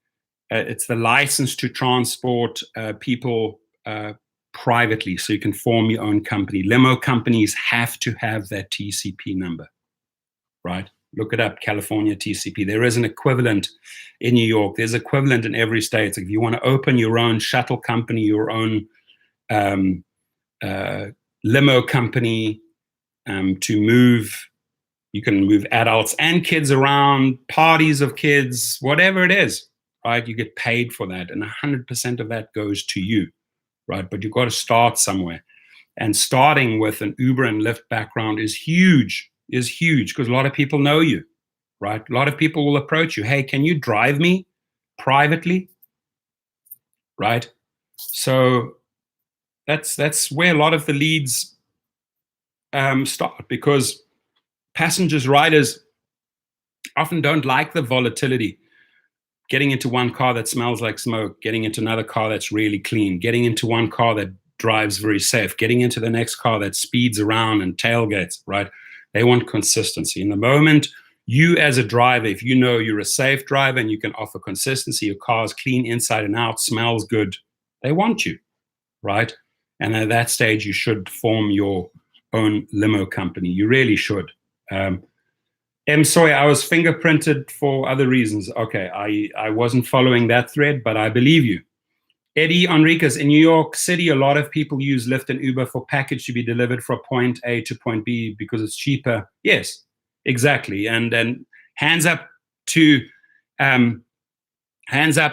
It's the license to transport people privately, so you can form your own company. Limo companies have to have that TCP number, right? Look it up, California TCP. There is an equivalent in New York. There's equivalent in every state. So if you want to open your own shuttle company, your own limo company to move, you can move adults and kids around, parties of kids, whatever it is, right? You get paid for that, and 100% of that goes to you, right? But you've got to start somewhere. And starting with an Uber and Lyft background is huge because a lot of people know you, right? A lot of people will approach you. Hey, can you drive me privately? Right? So that's where a lot of the leads start, because passengers, riders often don't like the volatility. Getting into one car that smells like smoke, getting into another car that's really clean, getting into one car that drives very safe, getting into the next car that speeds around and tailgates, right? They want consistency. In the moment, you as a driver, if you know you're a safe driver and you can offer consistency, your car is clean inside and out, smells good, they want you, right? And at that stage, you should form your own limo company. You really should. Sorry, I was fingerprinted for other reasons. Okay, I wasn't following that thread, but I believe you. Eddie Enriquez, in New York City, a lot of people use Lyft and Uber for package to be delivered from point A to point B because it's cheaper. Yes, exactly. And then hands up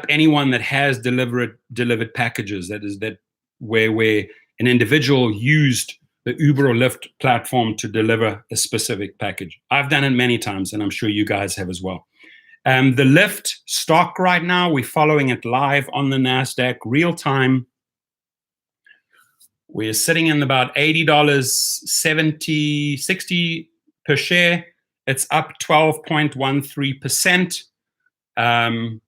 anyone that has delivered packages. That where an individual used the Uber or Lyft platform to deliver a specific package. I've done it many times, and I'm sure you guys have as well. The Lyft stock right now, we're following it live on the NasDaq real time. We're sitting in about $80, 70, 60 per share. It's up 12.13%.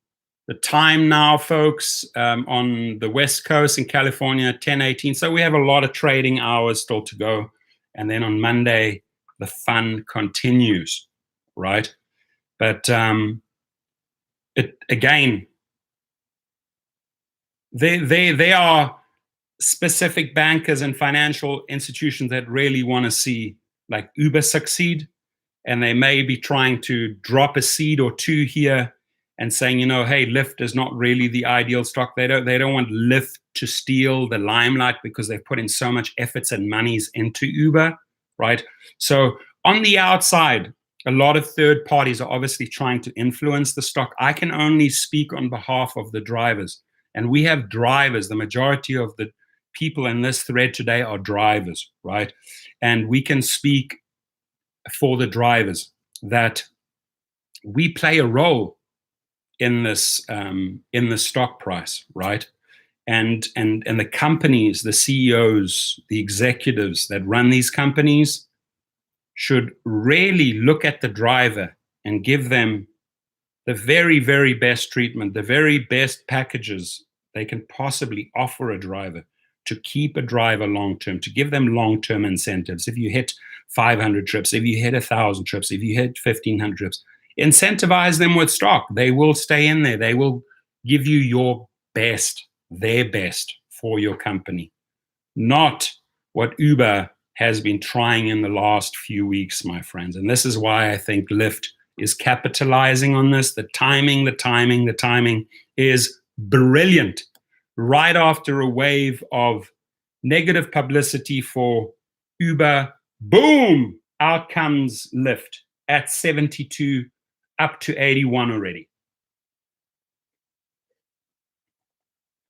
The time now, folks, on the West Coast in California, 10:18. So we have a lot of trading hours still to go. And then on Monday, the fun continues, right? But again, they are specific bankers and financial institutions that really want to see like Uber succeed, and they may be trying to drop a seed or two here and saying, hey, Lyft is not really the ideal stock. They don't want Lyft to steal the limelight because they've put in so much efforts and monies into Uber, right? So on the outside, a lot of third parties are obviously trying to influence the stock. I can only speak on behalf of the drivers. And we have drivers. The majority of the people in this thread today are drivers, right? And we can speak for the drivers that we play a role in this in the stock price, right? And the companies, the CEOs, the executives that run these companies should really look at the driver and give them the very, very best treatment, the very best packages they can possibly offer a driver to keep a driver long-term, to give them long-term incentives. If you hit 500 trips, if you hit 1,000 trips, if you hit 1,500 trips, incentivize them with stock. They will stay in there. They will give you your best, their best for your company, not what Uber has been trying in the last few weeks, my friends. And this is why I think Lyft is capitalizing on this. The timing is brilliant. Right after a wave of negative publicity for Uber, boom, out comes Lyft at 72, up to 81 already.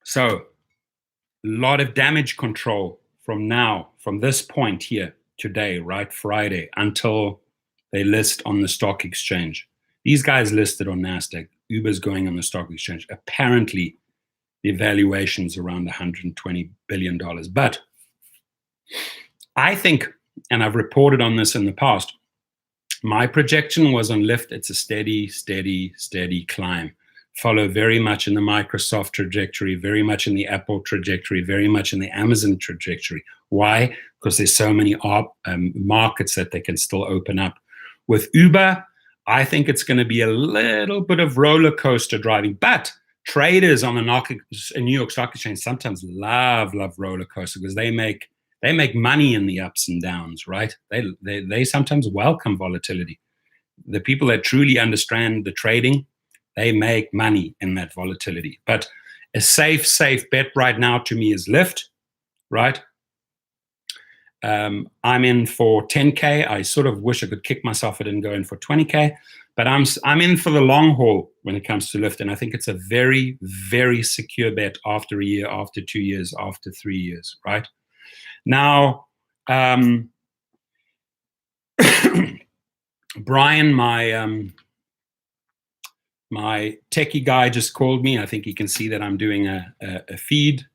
So a lot of damage control from this point here today, right, Friday, until they list on the stock exchange. These guys listed on NASDAQ. Uber's going on the stock exchange. Apparently, the valuation's around $120 billion. But I think, and I've reported on this in the past, my projection was on Lyft, it's a steady climb. Follow very much in the Microsoft trajectory, very much in the Apple trajectory, very much in the Amazon trajectory. Why? Because there's so many markets that they can still open up. With Uber, I think it's going to be a little bit of roller coaster driving, but traders on the New York Stock Exchange sometimes love roller coaster because they make money in the ups and downs, right? They sometimes welcome volatility. The people that truly understand the trading, they make money in that volatility. But a safe bet right now to me is Lyft, right? I'm in for 10K. I sort of wish I could kick myself I didn't go in for 20K, but I'm in for the long haul when it comes to Lyft, and I think it's a very, very secure bet after a year, after 2 years, after 3 years, right? Now, Brian, my techie guy just called me. I think he can see that I'm doing a feed.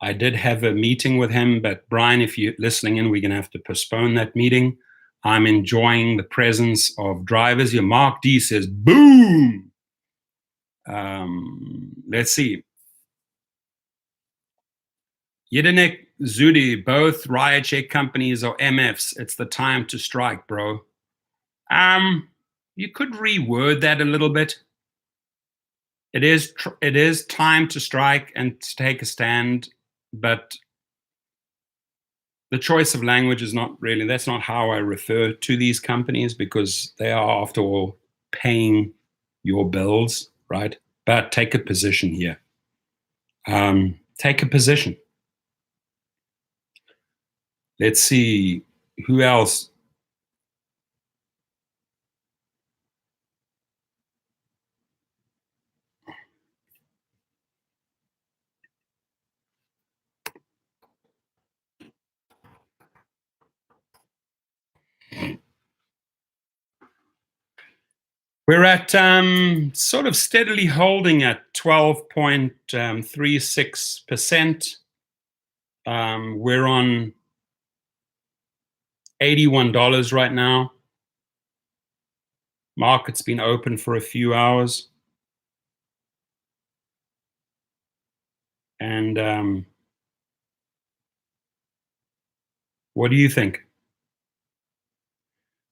I did have a meeting with him, but Brian, if you're listening in, we're going to have to postpone that meeting. I'm enjoying the presence of drivers here. Mark D says, boom. Let's see. Yedinek Zudi, both riot check companies or MFs. It's the time to strike, bro. You could reword that a little bit. It is time to strike and to take a stand, but the choice of language is not really, that's not how I refer to these companies because they are, after all, paying your bills, right? But take a position here. Take a position. Let's see who else. We're at sort of steadily holding at 12.36%. We're on $81 right now. Market's been open for a few hours. And what do you think?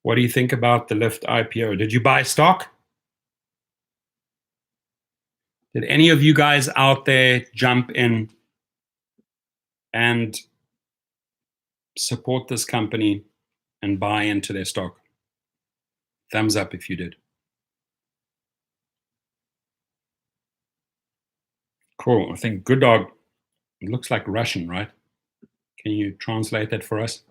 What do you think about the LYFT IPO? Did you buy stock? Did any of you guys out there jump in and support this company and buy into their stock. Thumbs up if you did. Cool. I think Good Dog, it looks like Russian, right? Can you translate that for us?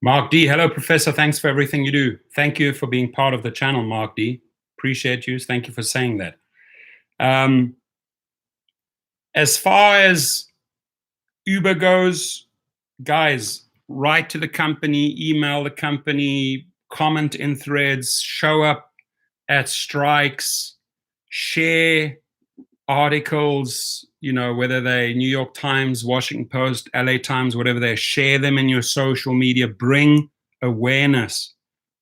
Mark D, hello, Professor. Thanks for everything you do. Thank you for being part of the channel, Mark D. Appreciate you. Thank you for saying that. As far as Uber goes, guys, write to the company, email the company, comment in threads, show up at strikes, share articles, whether they're New York Times, Washington Post, LA Times, whatever they share them in your social media. Bring awareness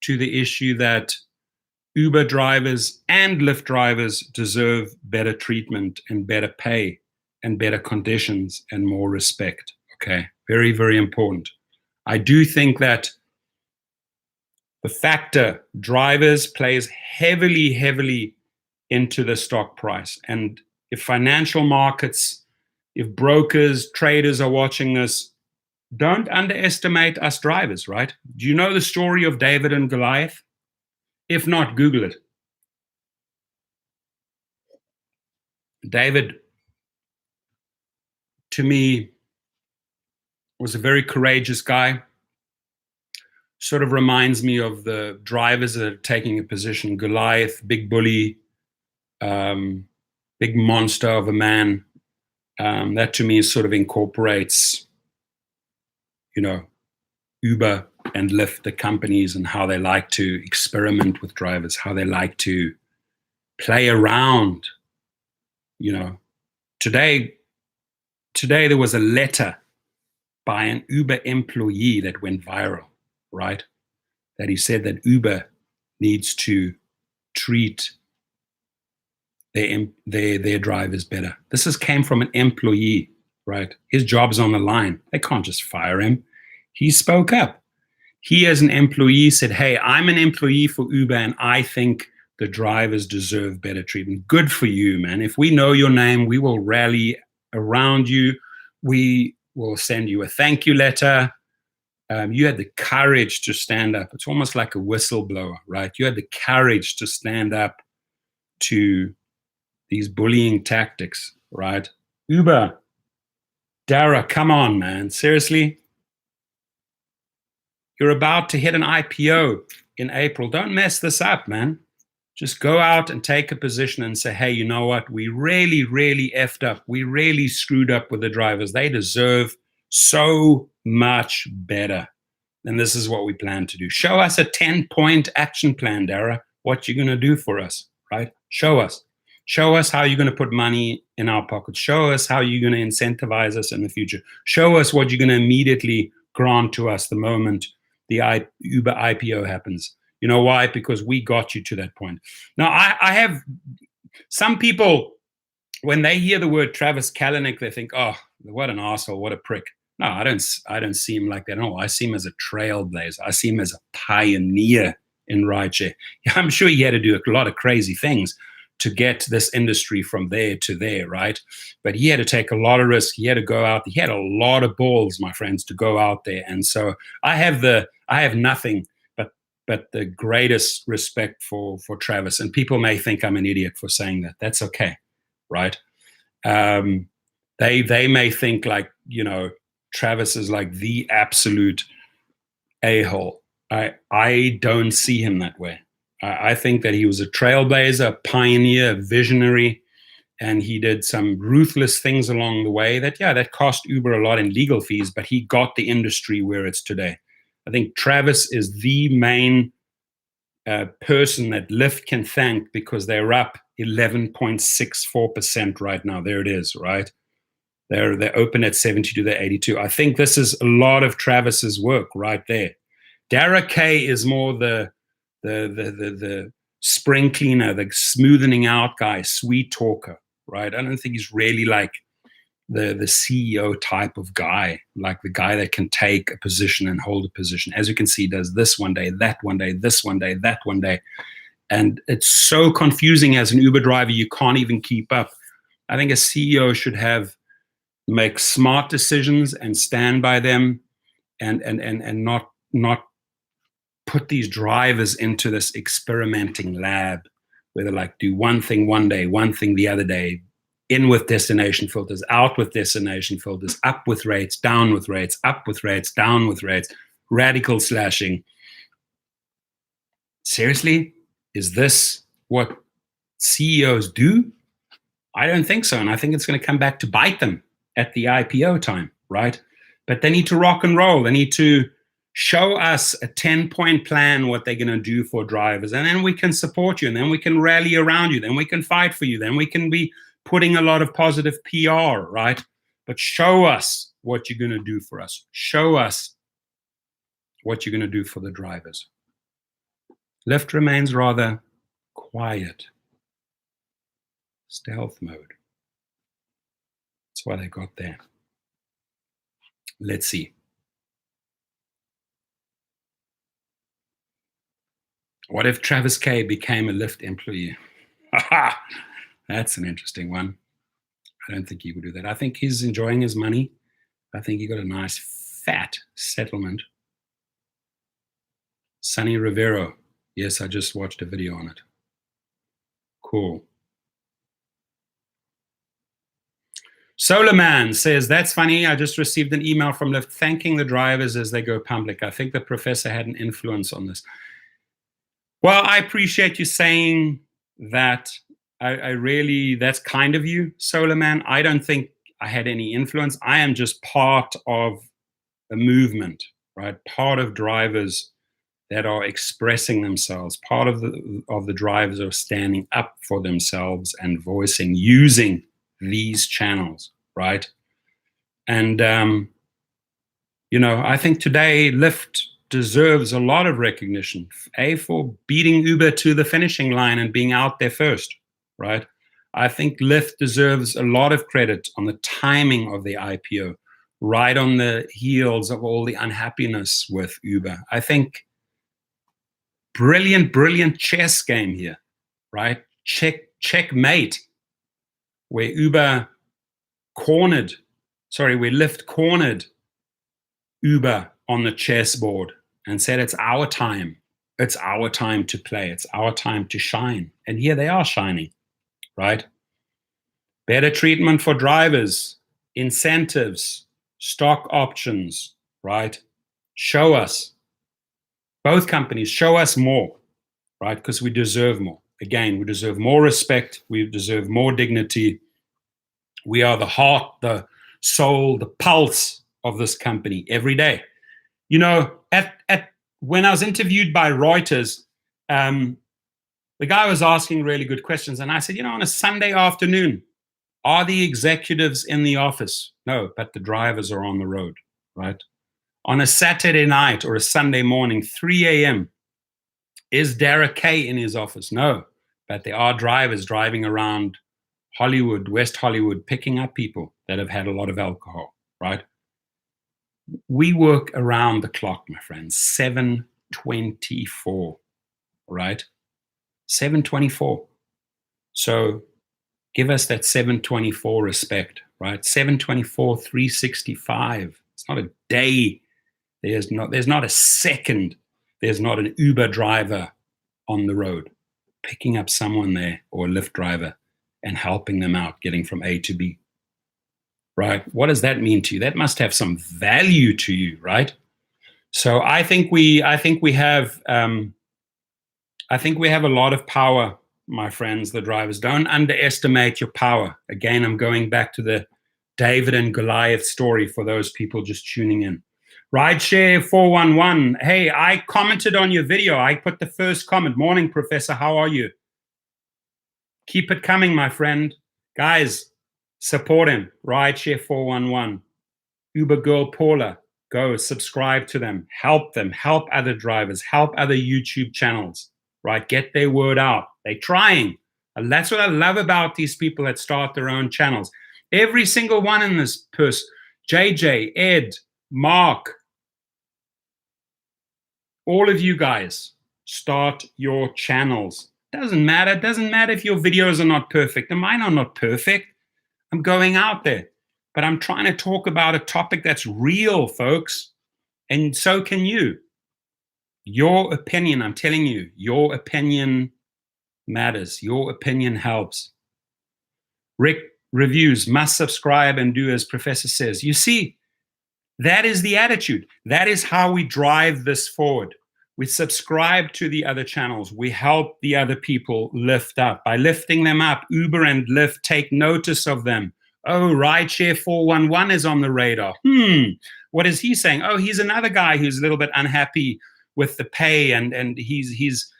to the issue that Uber drivers and Lyft drivers deserve better treatment and better pay and better conditions and more respect. Okay, very, very important. I do think that the factor drivers plays heavily, heavily into the stock price. And if financial markets, if brokers, traders are watching this, don't underestimate us drivers, right? Do you know the story of David and Goliath? If not, Google it. David, to me, was a very courageous guy. Sort of reminds me of the drivers that are taking a position. Goliath, big bully, big monster of a man. That to me sort of incorporates, Uber and Lyft, the companies, and how they like to experiment with drivers, how they like to play around. Today there was a letter by an Uber employee that went viral, right? That he said that Uber needs to treat their drivers better. This came from an employee, right? His job's on the line. They can't just fire him. He spoke up. He, as an employee, said, hey, I'm an employee for Uber and I think the drivers deserve better treatment. Good for you, man. If we know your name, we will rally around you. We will send you a thank you letter. You had the courage to stand up. It's almost like a whistleblower, right? You had the courage to stand up to these bullying tactics, right? Uber, Dara, come on, man. Seriously? You're about to hit an IPO in April. Don't mess this up, man. Just go out and take a position and say, hey, you know what? We really, really effed up. We really screwed up with the drivers. They deserve so much better. And this is what we plan to do. Show us a 10-point action plan, Dara. What you're going to do for us, right? Show us. Show us how you're going to put money in our pockets. Show us how you're going to incentivize us in the future. Show us what you're going to immediately grant to us the moment the Uber IPO happens. You know why? Because we got you to that point. Now, I have some people, when they hear the word Travis Kalanick, they think, oh, what an asshole, what a prick. No, I don't see him like that. No, I see him as a trailblazer. I see him as a pioneer in rideshare. I'm sure he had to do a lot of crazy things to get this industry from there to there, right? But he had to take a lot of risk. He had to go out. He had a lot of balls, my friends, to go out there. And so I have nothing but the greatest respect for Travis. And people may think I'm an idiot for saying that. That's okay, right? They may think like, Travis is like the absolute a-hole. I don't see him that way. I think that he was a trailblazer, a pioneer, a visionary, and he did some ruthless things along the way that cost Uber a lot in legal fees, but he got the industry where it's today. I think Travis is the main person that Lyft can thank because they're up 11.64% right now. There it is, right? They're open at 72, they're 82. I think this is a lot of Travis's work right there. Dara K is more the spring cleaner, the smoothing out guy, sweet talker, right? I don't think he's really like the CEO type of guy, like the guy that can take a position and hold a position. As you can see, does this one day, that one day, this one day, that one day. And it's so confusing as an Uber driver, you can't even keep up. I think a CEO should make smart decisions and stand by them, and not put these drivers into this experimenting lab where they like do one thing one day, one thing the other day, in with destination filters, out with destination filters, up with rates, down with rates, up with rates, down with rates, radical slashing. Seriously, is this what CEOs do? I don't think so. And I think it's going to come back to bite them at the IPO time, right? But they need to rock and roll. They need to show us a 10-point plan, what they're going to do for drivers. And then we can support you. And then we can rally around you. Then we can fight for you. Then we can be putting a lot of positive PR, right? But show us what you're going to do for us. Show us what you're going to do for the drivers. Lyft remains rather quiet. Stealth mode. That's why they got there. Let's see. What if Travis K became a Lyft employee? That's an interesting one. I don't think he would do that. I think he's enjoying his money. I think he got a nice fat settlement. Sonny Rivero. Yes, I just watched a video on it. Cool. Solarman says, that's funny. I just received an email from Lyft thanking the drivers as they go public. I think the professor had an influence on this. Well, I appreciate you saying that. I really, that's kind of you, Solarman. I don't think I had any influence. I am just part of a movement, right? Part of drivers that are expressing themselves. Part of the drivers are standing up for themselves and voicing, using these channels, right? And, I think today Lyft deserves a lot of recognition, for beating Uber to the finishing line and being out there first, right? I think Lyft deserves a lot of credit on the timing of the IPO, right on the heels of all the unhappiness with Uber. I think brilliant chess game here, right? Checkmate, where Lyft cornered Uber on the chessboard and said, it's our time. It's our time to play. It's our time to shine. And here they are shining, right? Better treatment for drivers, incentives, stock options, right? Show us. Both companies, show us more, right? Because we deserve more. Again, we deserve more respect. We deserve more dignity. We are the heart, the soul, the pulse of this company every day. When I was interviewed by Reuters, the guy was asking really good questions. And I said, on a Sunday afternoon, are the executives in the office? No, but the drivers are on the road, right? On a Saturday night or a Sunday morning, 3 a.m., is Derek Kay in his office? No, but there are drivers driving around Hollywood, West Hollywood, picking up people that have had a lot of alcohol, right? We work around the clock, my friends, 7/24, right? 7/24. So give us that 7/24 respect, right? 7/24, 365. It's not a day. There's not a second. There's not an Uber driver on the road picking up someone there, or a Lyft driver, and helping them out getting from A to B, right? What does that mean to you? That must have some value to you, right? So I think we have a lot of power, my friends, the drivers. Don't underestimate your power. Again, I'm going back to the David and Goliath story for those people just tuning in. Rideshare 411. Hey, I commented on your video. I put the first comment. Morning, Professor. How are you? Keep it coming, my friend. Guys, support him. Rideshare 411. Uber girl Paula. Go subscribe to them. Help them. Help other drivers. Help other YouTube channels. Right? Get their word out. They're trying. And that's what I love about these people that start their own channels. Every single one in this person. JJ, Ed, Mark, all of you guys, start your channels. Doesn't matter. Doesn't matter if your videos are not perfect. And mine are not perfect. I'm going out there. But I'm trying to talk about a topic that's real, folks. And so can you. Your opinion, I'm telling you, your opinion matters. Your opinion helps. Rick reviews, must subscribe and do as Professor says. You see, that is the attitude. That is how we drive this forward. We subscribe to the other channels. We help the other people lift up. By lifting them up, Uber and Lyft take notice of them. Oh, Rideshare 411 is on the radar. What is he saying? Oh, he's another guy who's a little bit unhappy with the pay, and he's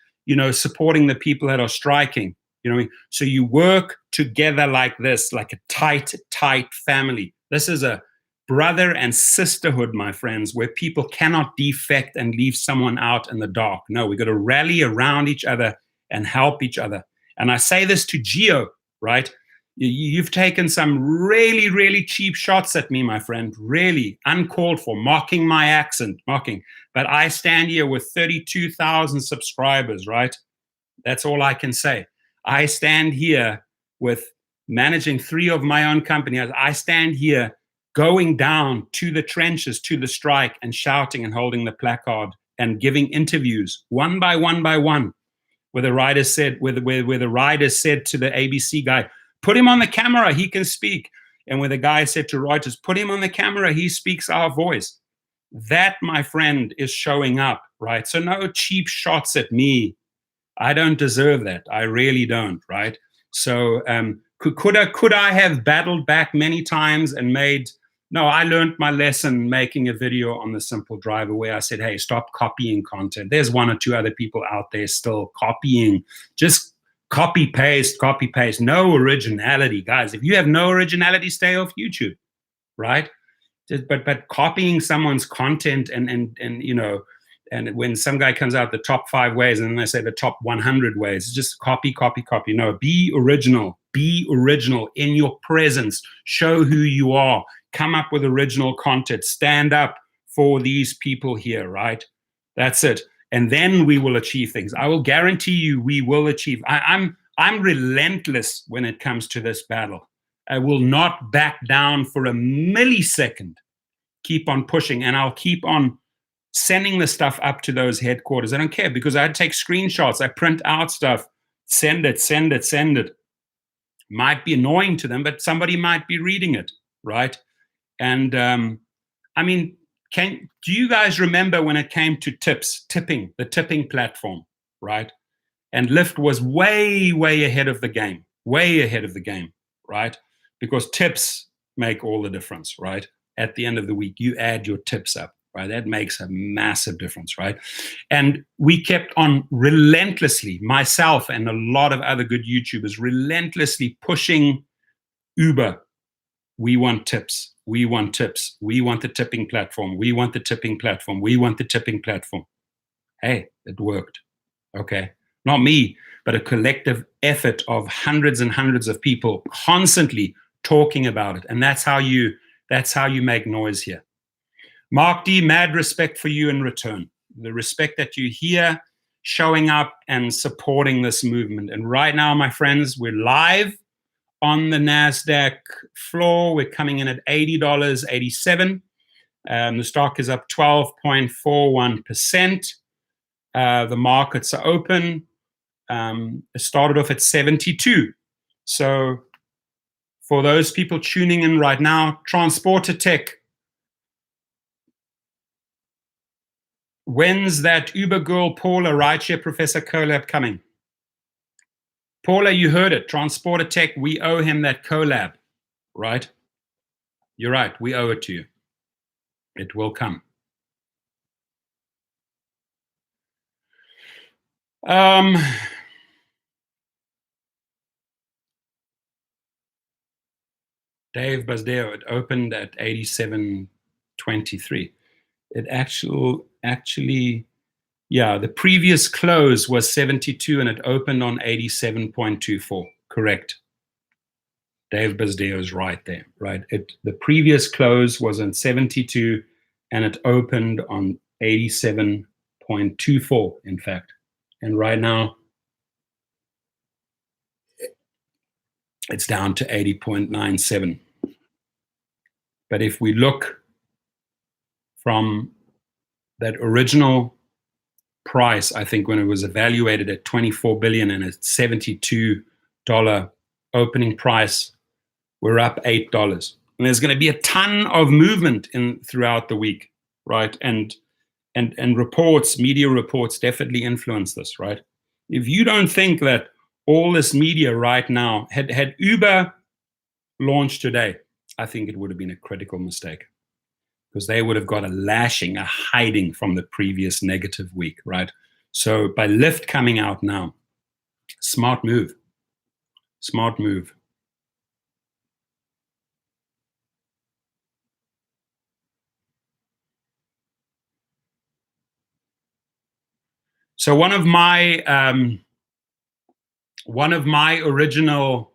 supporting the people that are striking. So you work together like this, like a tight family. This is a brother and sisterhood, my friends, where people cannot defect and leave someone out in the dark. No, we got to rally around each other and help each other. And I say this to Geo, right? You've taken some really, really cheap shots at me, my friend, really uncalled for, mocking my accent, mocking. But I stand here with 32,000 subscribers, right? That's all I can say. I stand here with managing 3 of my own companies. I stand here going down to the trenches, to the strike, and shouting and holding the placard and giving interviews one by one, where the writer said, where the writer said to the ABC guy, put him on the camera, he can speak. And where the guy said to Reuters, put him on the camera, he speaks our voice. That, my friend, is showing up, right? So no cheap shots at me. I don't deserve that. I really don't, right? So could I have battled back many times and no, I learned my lesson making a video on the Simple Driver where I said, hey, stop copying content. There's 1 or 2 other people out there still copying. Just copy, paste, no originality. Guys, if you have no originality, stay off YouTube, right? But copying someone's content and when some guy comes out the top 5 ways and then they say the top 100 ways, just copy. No, be original in your presence. Show who you are. Come up with original content. Stand up for these people here, right? That's it. And then we will achieve things. I will guarantee you we will achieve. I'm relentless when it comes to this battle. I will not back down for a millisecond. Keep on pushing, and I'll keep on sending the stuff up to those headquarters. I don't care, because I take screenshots, I print out stuff, send it. Might be annoying to them, but somebody might be reading it, right? And I mean, do you guys remember when it came to tipping, the tipping platform, right? And Lyft was way ahead of the game, right? Because tips make all the difference, right? At the end of the week, you add your tips up, right? That makes a massive difference, right? And we kept on relentlessly, myself and a lot of other good YouTubers, relentlessly pushing Uber. We want tips. We want tips. We want the tipping platform. We want the tipping platform. We want the tipping platform. Hey, it worked. Okay. Not me, but a collective effort of hundreds and hundreds of people constantly talking about it. And that's how you make noise here. Mark D, mad respect for you in return. The respect that you hear, showing up and supporting this movement. And right now, my friends, we're live on the NASDAQ floor. We're coming in at $80.87. The stock is up 12.41%. The markets are open. It started off at 72. So for those people tuning in right now, Transporter Tech, when's that Uber girl Paula Rideshare Professor collab coming? Paula, you heard it. Transporter Tech, we owe him that collab, right? You're right. We owe it to you. It will come. Dave Basdeo, it opened at 87.23. It actually, yeah, the previous close was 72 and it opened on 87.24. Correct. Dave Basdeo is right there, right? The previous close was on 72 and it opened on 87.24, in fact. And right now, it's down to 80.97. But if we look from that original price, I think when it was evaluated at 24 billion and a $72 opening price, we're up $8. And there's going to be a ton of movement throughout the week, right? And media reports definitely influence this, right? If you don't think that all this media right now, had Uber launched today, I think it would have been a critical mistake, because they would have got a lashing, a hiding from the previous negative week, right? So by LYFT coming out now, smart move. Smart move. So one of my original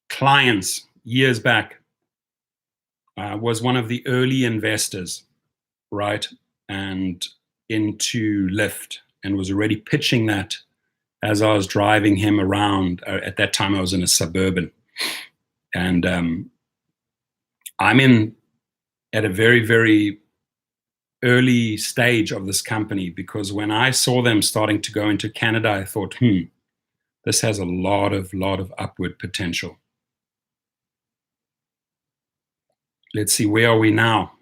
clients years back was one of the early investors, right, and into LYFT, and was already pitching that as I was driving him around. At that time, I was in a Suburban, and I'm at a very, very early stage of this company, because when I saw them starting to go into Canada, I thought, this has a lot of upward potential. Let's see, where are we now?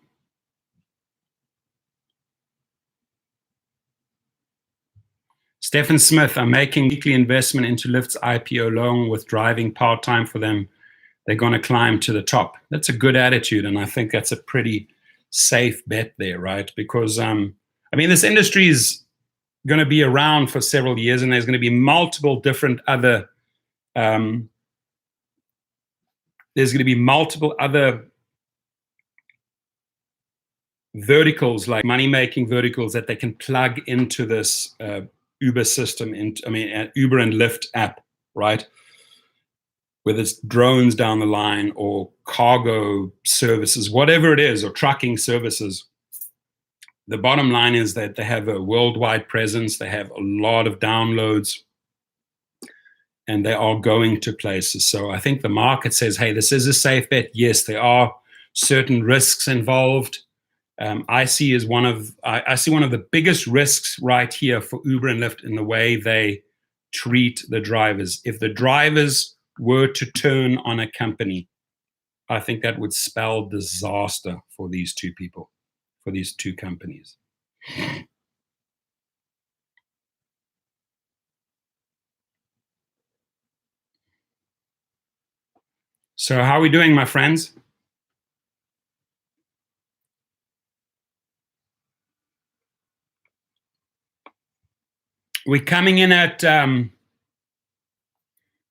Stephen Smith, I'm making weekly investment into LYFT's IPO along with driving part-time for them. They're going to climb to the top. That's a good attitude, and I think that's a pretty safe bet there, right? Because, this industry is going to be around for several years, and there's going to be multiple different other verticals, like money-making verticals, that they can plug into this Uber system, Uber and LYFT app, right? Whether it's drones down the line or cargo services, whatever it is, or trucking services. The bottom line is that they have a worldwide presence, they have a lot of downloads, and they are going to places. So I think the market says, hey, this is a safe bet. Yes, there are certain risks involved. I see one of the biggest risks right here for Uber and LYFT in the way they treat the drivers. If the drivers were to turn on a company, I think that would spell disaster for these two people, for these two companies. So how are we doing, my friends? We're coming in at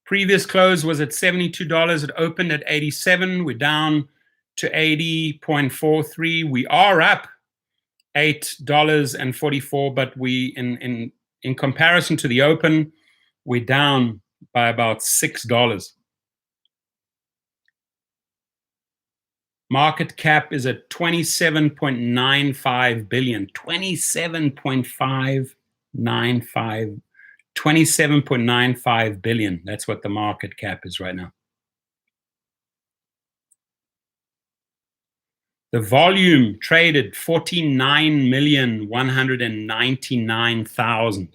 previous close was at $72. It opened at 87. We're down to 80.43. We are up $8.44, but we in comparison to the open, we're down by about $6. Market cap is at 27.95 billion. 27.95 billion. That's what the market cap is right now. The volume traded 49,199,000.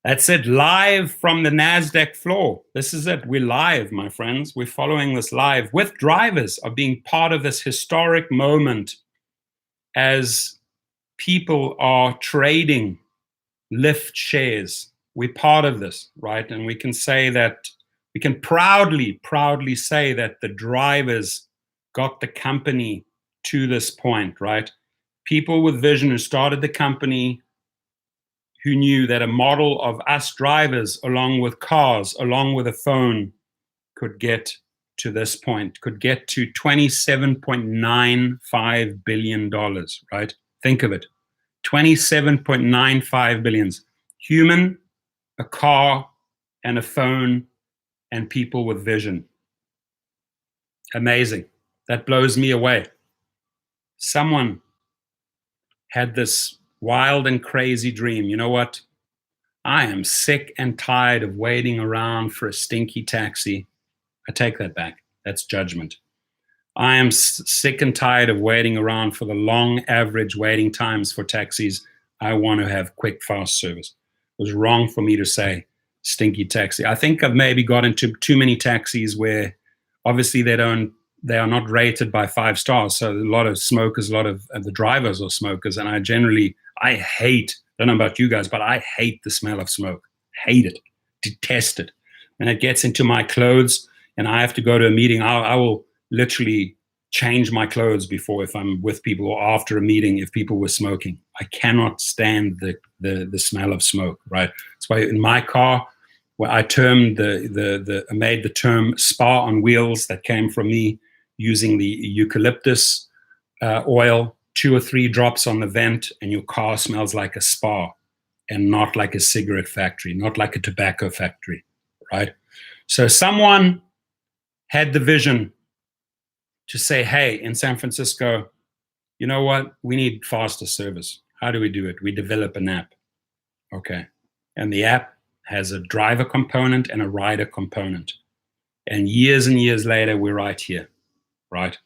That's it, live from the NasDaq floor. This is it. We're live, my friends. We're following this live with drivers of being part of this historic moment as people are trading LYFT shares. We're part of this, right? And we can say that, we can proudly say that the drivers got the company to this point, right? People with vision who started the company, who knew that a model of us drivers, along with cars, along with a phone, could get to this point, could get to $27.95 billion, right? Think of it. 27.95 billions. Human, a car, and a phone, and people with vision. Amazing. That blows me away. Someone had this wild and crazy dream. You know what? I am sick and tired of waiting around for a stinky taxi. I take that back. That's judgment. I am sick and tired of waiting around for the long average waiting times for taxis. I want to have quick, fast service. It was wrong for me to say stinky taxi. I think I've maybe got into too many taxis where obviously they are not rated by 5 stars. So a lot of smokers, a lot of the drivers are smokers. And I hate, I don't know about you guys, but I hate the smell of smoke. Hate it. Detest it. And it gets into my clothes and I have to go to a meeting. I will literally change my clothes before, if I'm with people or after a meeting, if people were smoking. I cannot stand the smell of smoke, right? That's why in my car, well, I termed I made the term spa on wheels. That came from me using the eucalyptus oil, 2 or 3 drops on the vent, and your car smells like a spa and not like a cigarette factory, not like a tobacco factory, right? So someone had the vision to say, hey, in San Francisco, you know what? We need faster service. How do we do it? We develop an app. Okay. And the app has a driver component and a rider component. And years later, we're right here, right?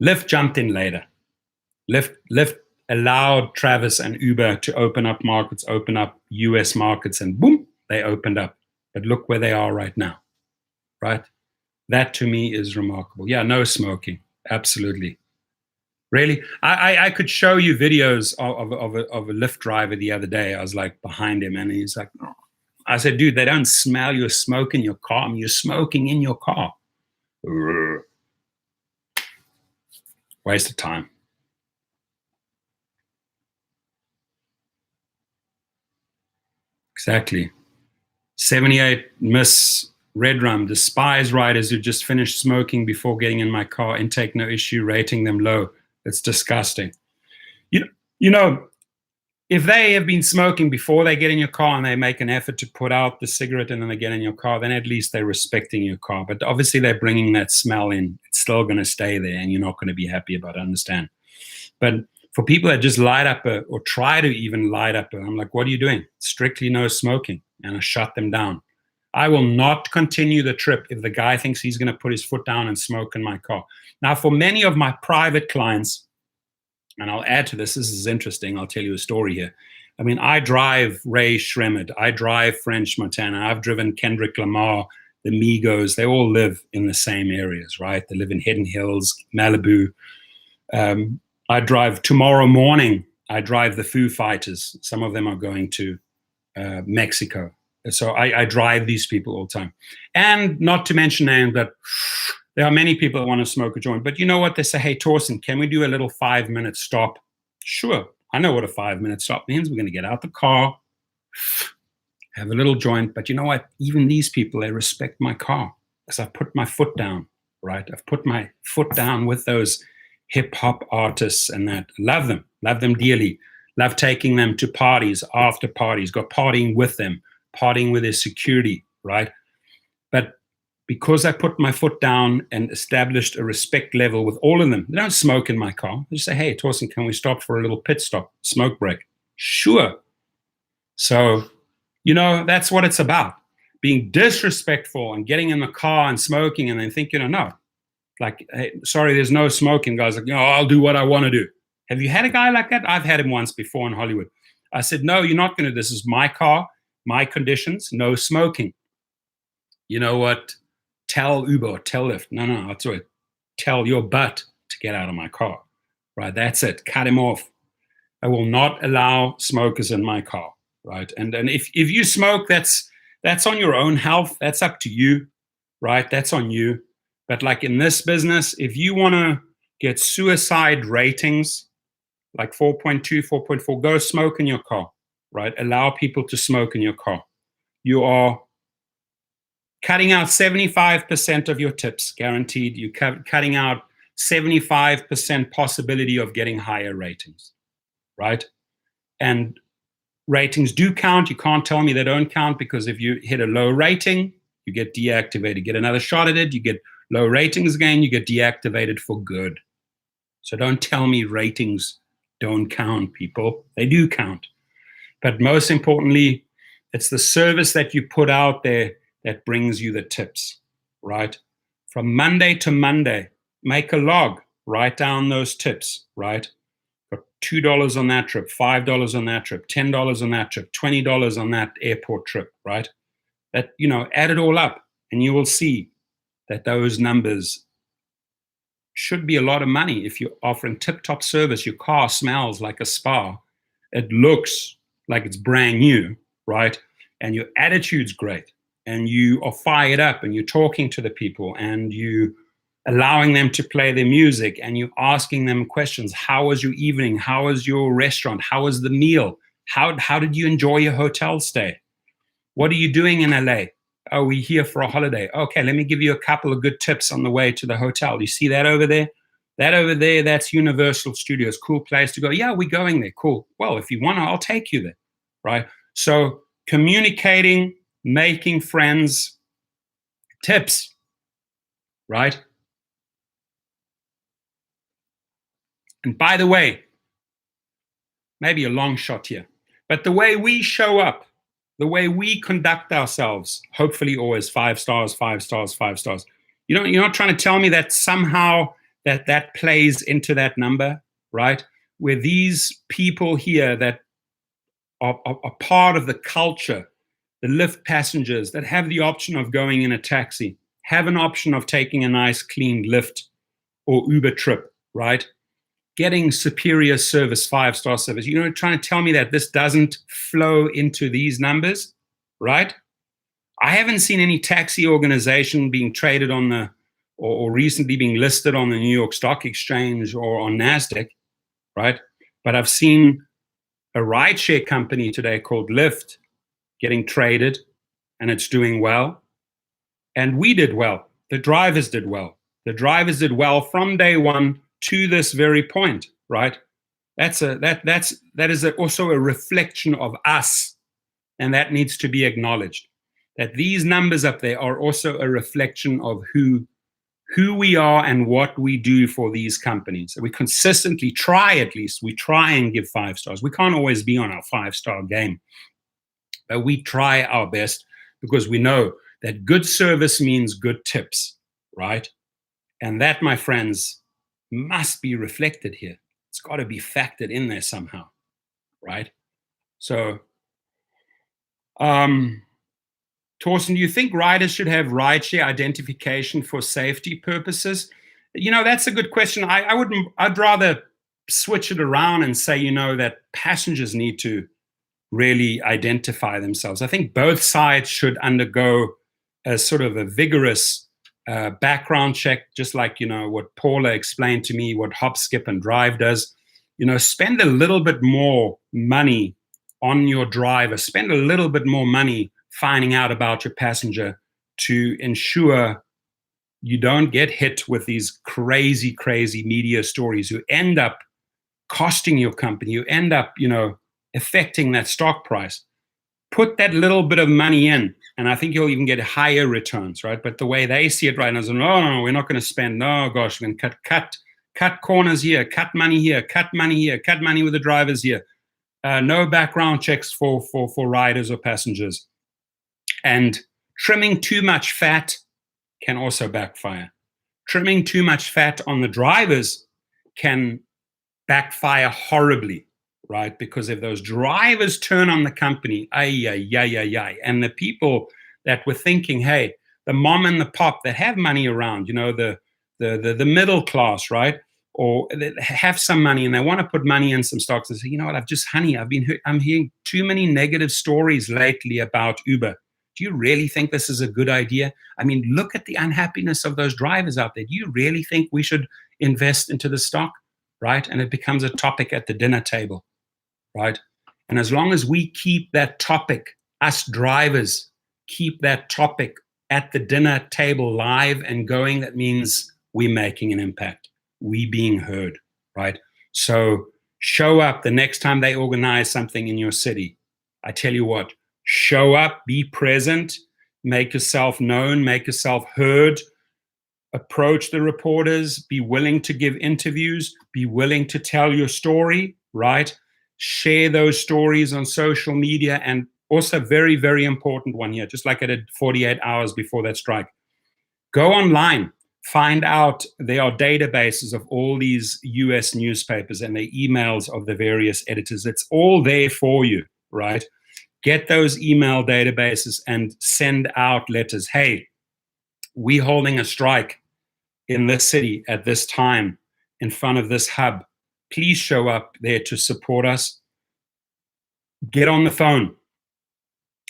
Lyft jumped in later. Lyft allowed Travis and Uber to open up markets, open up US markets, and boom, they opened up. But look where they are right now, right? That to me is remarkable. Yeah, no smoking, absolutely. Really, I could show you videos of a Lyft driver the other day. I was like behind him, and he's like, oh. I said, dude, they don't smell your smoke in your car. I mean, you're smoking in your car. Waste of time. Exactly. 78 Miss Red Rum, despise riders who just finished smoking before getting in my car. Intake no issue, rating them low. It's disgusting. You know, if they have been smoking before they get in your car and they make an effort to put out the cigarette and then they get in your car, then at least they're respecting your car. But obviously they're bringing that smell in. It's still going to stay there and you're not going to be happy about it, I understand. But for people that just light up or try to even light up, I'm like, what are you doing? Strictly no smoking. And I shut them down. I will not continue the trip if the guy thinks he's going to put his foot down and smoke in my car. Now, for many of my private clients, and I'll add to this, this is interesting, I'll tell you a story here. I mean, I drive Ray Shremmerd, I drive French Montana, I've driven Kendrick Lamar, the Migos, they all live in the same areas, right? They live in Hidden Hills, Malibu. I drive tomorrow morning, I drive the Foo Fighters. Some of them are going to Mexico. So I drive these people all the time. And not to mention that there are many people that want to smoke a joint. But you know what? They say, hey, Torsten, can we do a little 5-minute stop? Sure. I know what a 5-minute stop means. We're going to get out the car, have a little joint. But you know what? Even these people, they respect my car because I've put my foot down, right? I've put my foot down with those hip-hop artists and that. Love them dearly. Love taking them to parties, after parties, go partying with them, partying with their security, right? But because I put my foot down and established a respect level with all of them, they don't smoke in my car. They just say, hey, Torsten, can we stop for a little pit stop, smoke break? Sure. So, you know, that's what it's about. Being disrespectful and getting in the car and smoking and then thinking, no, like, hey, sorry, there's no smoking. Guys like, I'll do what I want to do. Have you had a guy like that? I've had him once before in Hollywood. I said, no, you're not going to. This is my car, my conditions, no smoking. You know what? Tell Uber, tell Lyft. No, that's right. Tell your butt to get out of my car. Right? That's it. Cut him off. I will not allow smokers in my car. Right? And if you smoke, that's on your own health. That's up to you. Right? That's on you. But like in this business, if you want to get suicide ratings, like 4.2, 4.4, go smoke in your car. Right? Allow people to smoke in your car. You are cutting out 75% of your tips, guaranteed. You're cutting out 75% possibility of getting higher ratings, right? And ratings do count. You can't tell me they don't count because if you hit a low rating, you get deactivated. Get another shot at it, you get low ratings again, you get deactivated for good. So don't tell me ratings don't count, people. They do count. But most importantly, It's the service that you put out there that brings you the tips, right? From Monday to Monday, make a log, write down those tips, right? Got $2 on that trip, $5 on that trip, $10 on that trip, $20 on that airport trip, right? That, add it all up and you will see that those numbers should be a lot of money. If you're offering tip-top service, your car smells like a spa, it looks like it's brand new, right? And your attitude's great, and you are fired up, and you're talking to the people, and you allowing them to play their music, and you're asking them questions. How was your evening? How was your restaurant? How was the meal? How did you enjoy your hotel stay? What are you doing in LA? Oh, we're here for a holiday. Okay, let me give you a couple of good tips on the way to the hotel. You see that over there? That over there, that's Universal Studios. Cool place to go. Yeah, we're going there. Cool. Well, if you want to, I'll take you there, right? So communicating, making friends, tips, right? And by the way, maybe a long shot here, but the way we show up, the way we conduct ourselves, hopefully always 5 stars, 5 stars, 5 stars. You're not trying to tell me that somehow that plays into that number, right? Where these people here that are part of the culture, the Lyft passengers that have the option of going in a taxi, have an option of taking a nice clean Lyft or Uber trip, right? Getting superior service, 5-star service. You're trying to tell me that this doesn't flow into these numbers, right? I haven't seen any taxi organization being traded on the, or recently being listed on the New York Stock Exchange or on NasDaq, right? But I've seen a rideshare company today called Lyft getting traded, and it's doing well. And we did well. The drivers did well. The drivers did well from day one to this very point, right? That is also a reflection of us, and that needs to be acknowledged. That these numbers up there are also a reflection of who we are and what we do for these companies. We consistently try, at least, we try and give 5 stars. We can't always be on our 5-star game, but we try our best because we know that good service means good tips, right? And that, my friends, must be reflected here. It's got to be factored in there somehow, right? So, Torsten, do you think riders should have rideshare identification for safety purposes? That's a good question. I'd rather switch it around and say, that passengers need to really identify themselves. I think both sides should undergo a sort of a vigorous background check, just like, what Paula explained to me, what Hop, Skip, and Drive does. Spend a little bit more money on your driver, spend a little bit more money finding out about your passenger to ensure you don't get hit with these crazy, crazy media stories who end up costing your company, you end up, affecting that stock price. Put that little bit of money in, and I think you'll even get higher returns, right? But the way they see it right now is, no, we're not going to spend. No, gosh, we're going to cut corners here, cut money here, cut money here, cut money with the drivers here. No background checks for riders or passengers. And trimming too much fat can also backfire. Trimming too much fat on the drivers can backfire horribly, right? Because if those drivers turn on the company, and the people that were thinking, hey, the mom and the pop that have money around, the middle class, right? Or they have some money and they want to put money in some stocks and say, you know what, I'm hearing too many negative stories lately about Uber. Do you really think this is a good idea? I mean, look at the unhappiness of those drivers out there. Do you really think we should invest into the stock, right? And it becomes a topic at the dinner table, right? And as long as we keep that topic, us drivers keep that topic at the dinner table live and going, that means we're making an impact. We being heard, right? So show up the next time they organize something in your city. I tell you what, show up, be present, make yourself known, make yourself heard, approach the reporters, be willing to give interviews, be willing to tell your story, right? Share those stories on social media and Also, very, very important one here, just like I did 48 hours before that strike. Go online, find out there are databases of all these US newspapers and the emails of the various editors. It's all there for you, right? Get those email databases and send out letters. Hey, we're holding a strike in this city at this time in front of this hub. Please show up there to support us. Get on the phone.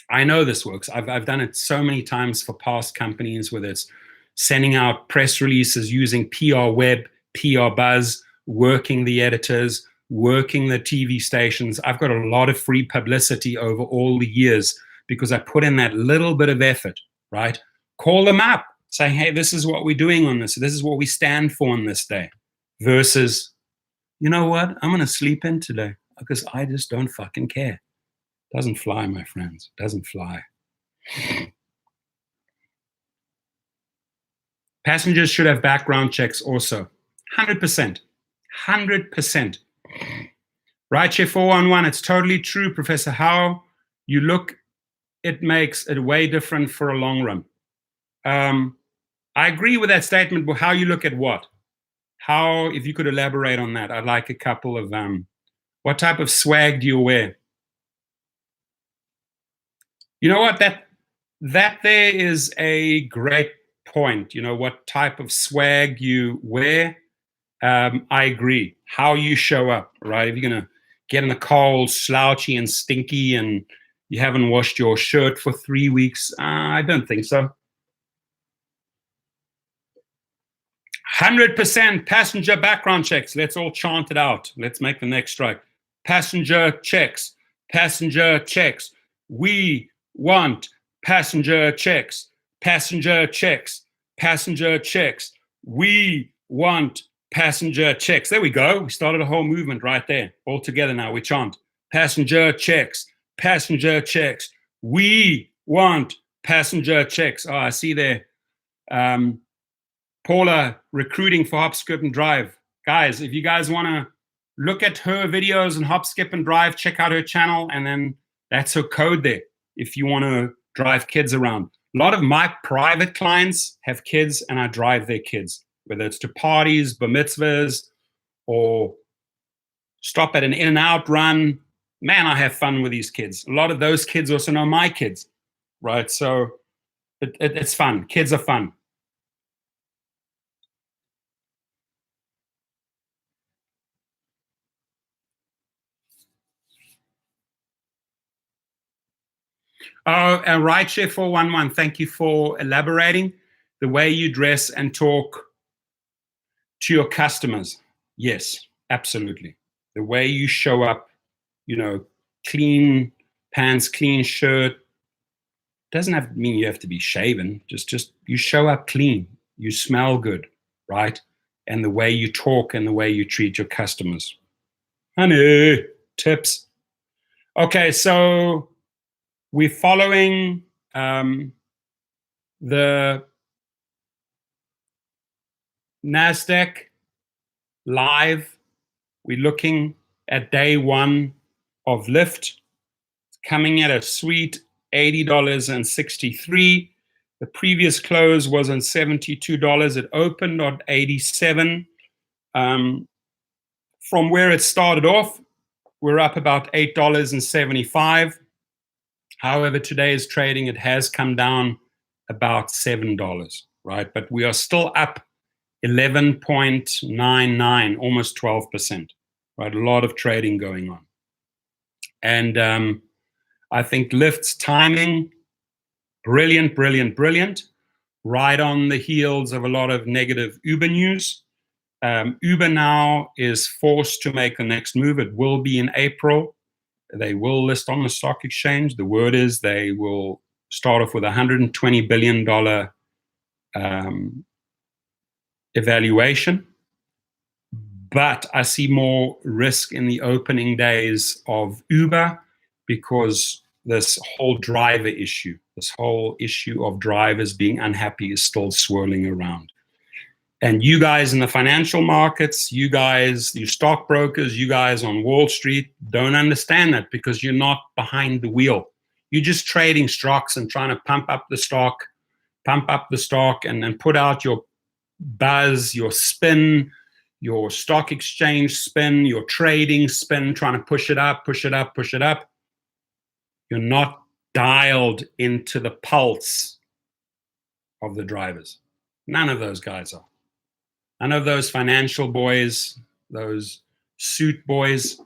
I know this works. I've done it so many times for past companies, whether it's sending out press releases using PR Web, PR Buzz, working the editors, working the TV stations. I've got a lot of free publicity over all the years because I put in that little bit of effort, right? Call them up, say, hey, this is what we're doing on this. This is what we stand for on this day. Versus, you know what? I'm going to sleep in today because I just don't fucking care. Doesn't fly, my friends. Doesn't fly. Passengers should have background checks also. 100%. 100%. Rideshare 411, it's totally true, Professor. How you look, it makes it way different for a long run. I agree with that statement, but how you look at what? How, if you could elaborate on that, I'd like a couple of, what type of swag do you wear? You know what, that there is a great point. You know, what type of swag you wear. I agree. How you show up, right? If you're going to get in the cold, slouchy and stinky and you haven't washed your shirt for 3 weeks, I don't think so. 100% passenger background checks. Let's all chant it out. Let's make the next strike. Passenger checks. Passenger checks. We want passenger checks. Passenger checks. Passenger checks. We want passenger checks. There we go. We started a whole movement right there. All together now. We chant passenger checks. Passenger checks. We want passenger checks. Oh, I see there. Paula recruiting for Hop, Skip, and Drive. Guys, if you guys want to look at her videos and Hop, Skip, and Drive, check out her channel, and then that's her code there if you want to drive kids around. A lot of my private clients have kids, and I drive their kids, whether it's to parties, bar mitzvahs, or stop at an In-N-Out run. Man, I have fun with these kids. A lot of those kids also know my kids, right? So it's fun. Kids are fun. Oh, Rideshare 411, thank you for elaborating. The way you dress and talk to your customers. Yes, absolutely. The way you show up, you know, clean pants, clean shirt. Doesn't have to mean you have to be shaven. Just you show up clean. You smell good, right? And the way you talk and the way you treat your customers. Honey, tips. Okay, so we're following the NasDaq live. We're looking at day one of LYFT. It's coming at a sweet $80.63. The previous close was on $72. It opened on 87. From where it started off, we're up about $8.75. However, today's trading, it has come down about $7, right? But we are still up 11.99, almost 12%, right? A lot of trading going on. And I think LYFT's timing, brilliant, brilliant, brilliant, right on the heels of a lot of negative Uber news. Uber now is forced to make the next move. It will be in April. They will list on the stock exchange. The word is they will start off with $120 billion evaluation. But I see more risk in the opening days of Uber because this whole driver issue, this whole issue of drivers being unhappy is still swirling around. And you guys in the financial markets, you guys, you stockbrokers, you guys on Wall Street don't understand that because you're not behind the wheel. You're just trading stocks and trying to pump up the stock, and put out your buzz, your spin, your stock exchange spin, your trading spin, trying to push it up. You're not dialed into the pulse of the drivers. None of those guys are. None of those financial boys, those suit boys,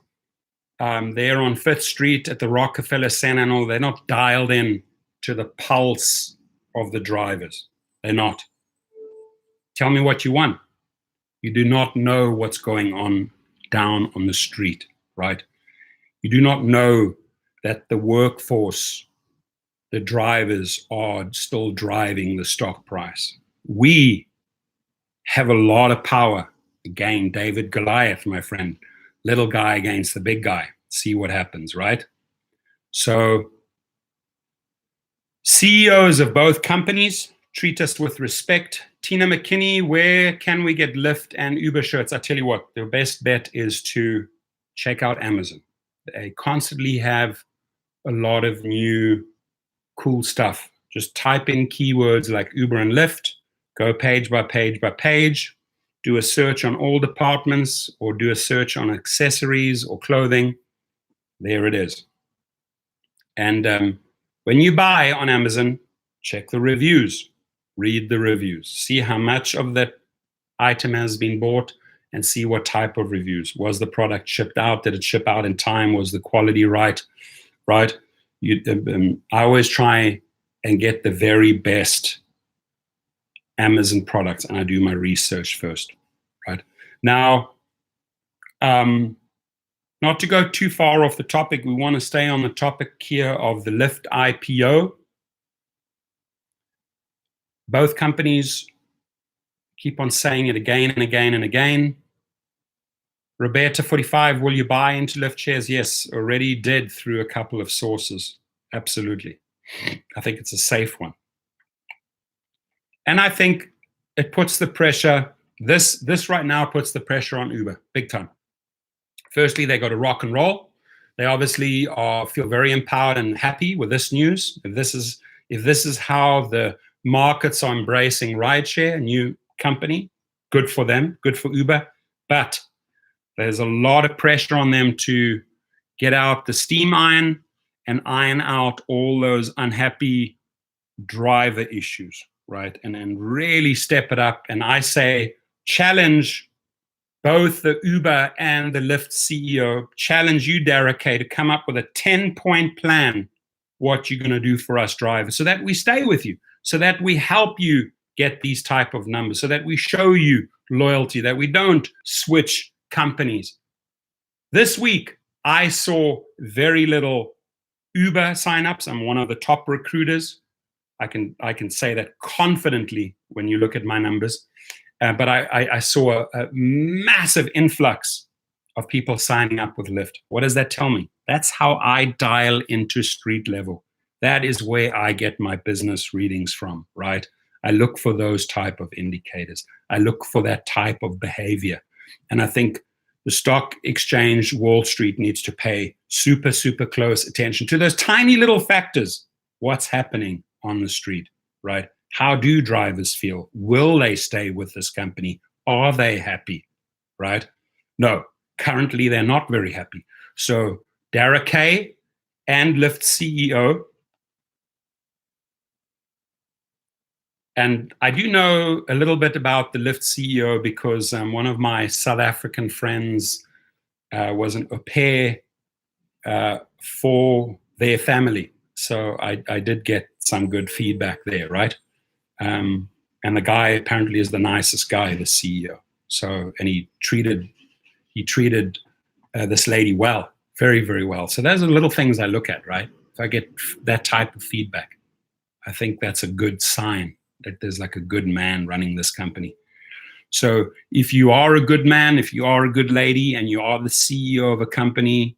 they're on Fifth Street at the Rockefeller Center and all. They're not dialed in to the pulse of the drivers. They're not. Tell me what you want. You do not know what's going on down on the street, right? You do not know that the workforce, the drivers, are still driving the stock price. We have a lot of power. Again, David Goliath, my friend. Little guy against the big guy. See what happens, right? So CEOs of both companies treat us with respect. Tina McKinney, where can we get Lyft and Uber shirts? I tell you what, the best bet is to check out Amazon. They constantly have a lot of new cool stuff. Just type in keywords like Uber and Lyft, go page by page by page, do a search on all departments, or do a search on accessories or clothing. There it is. And when you buy on Amazon, check the reviews, read the reviews, see how much of that item has been bought, and see what type of reviews. Was the product shipped out? Did it ship out in time? Was the quality right? I always try and get the very best Amazon products, and I do my research first, right? Now, not to go too far off the topic, we want to stay on the topic here of the LYFT IPO. Both companies keep on saying it again and again and again. Roberta 45, will you buy into LYFT shares? Yes, already did through a couple of sources. Absolutely. I think it's a safe one. And I think it puts the pressure, this right now puts the pressure on Uber, big time. Firstly, they got to rock and roll. They obviously feel very empowered and happy with this news. If this is how the markets are embracing rideshare, a new company, good for them, good for Uber. But there's a lot of pressure on them to get out the steam iron and iron out all those unhappy driver issues, right? And really step it up. And I say challenge both the Uber and the Lyft CEO, challenge you, Derek K, to come up with a 10-point plan what you're going to do for us drivers so that we stay with you, so that we help you get these type of numbers, so that we show you loyalty, that we don't switch companies. This week, I saw very little Uber signups. I'm one of the top recruiters. I can say that confidently when you look at my numbers. But I saw a massive influx of people signing up with Lyft. What does that tell me? That's how I dial into street level. That is where I get my business readings from, right? I look for those type of indicators. I look for that type of behavior. And I think the stock exchange, Wall Street, needs to pay super, super close attention to those tiny little factors. What's happening on the street, right? How do drivers feel? Will they stay with this company? Are they happy, right? No, currently they're not very happy. So Derek K and Lyft CEO, and I do know a little bit about the Lyft CEO because one of my South African friends was an au pair for their family. So I did get some good feedback there, right? And the guy apparently is the nicest guy, the CEO. So, and he treated this lady well, very, very well. So those are little things I look at, right? If I get that type of feedback, I think that's a good sign that there's like a good man running this company. So if you are a good man, if you are a good lady, and you are the CEO of a company,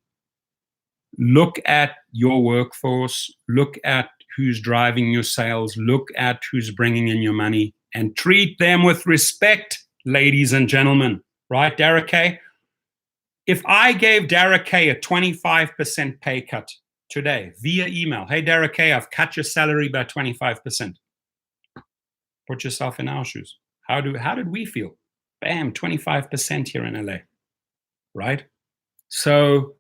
look at your workforce, look at who's driving your sales, look at who's bringing in your money, and treat them with respect, ladies and gentlemen. Right, Derek K? If I gave Derek K a 25% pay cut today via email. Hey, Derek K, I've cut your salary by 25%. Put yourself in our shoes. How did we feel? Bam, 25% here in LA, right? So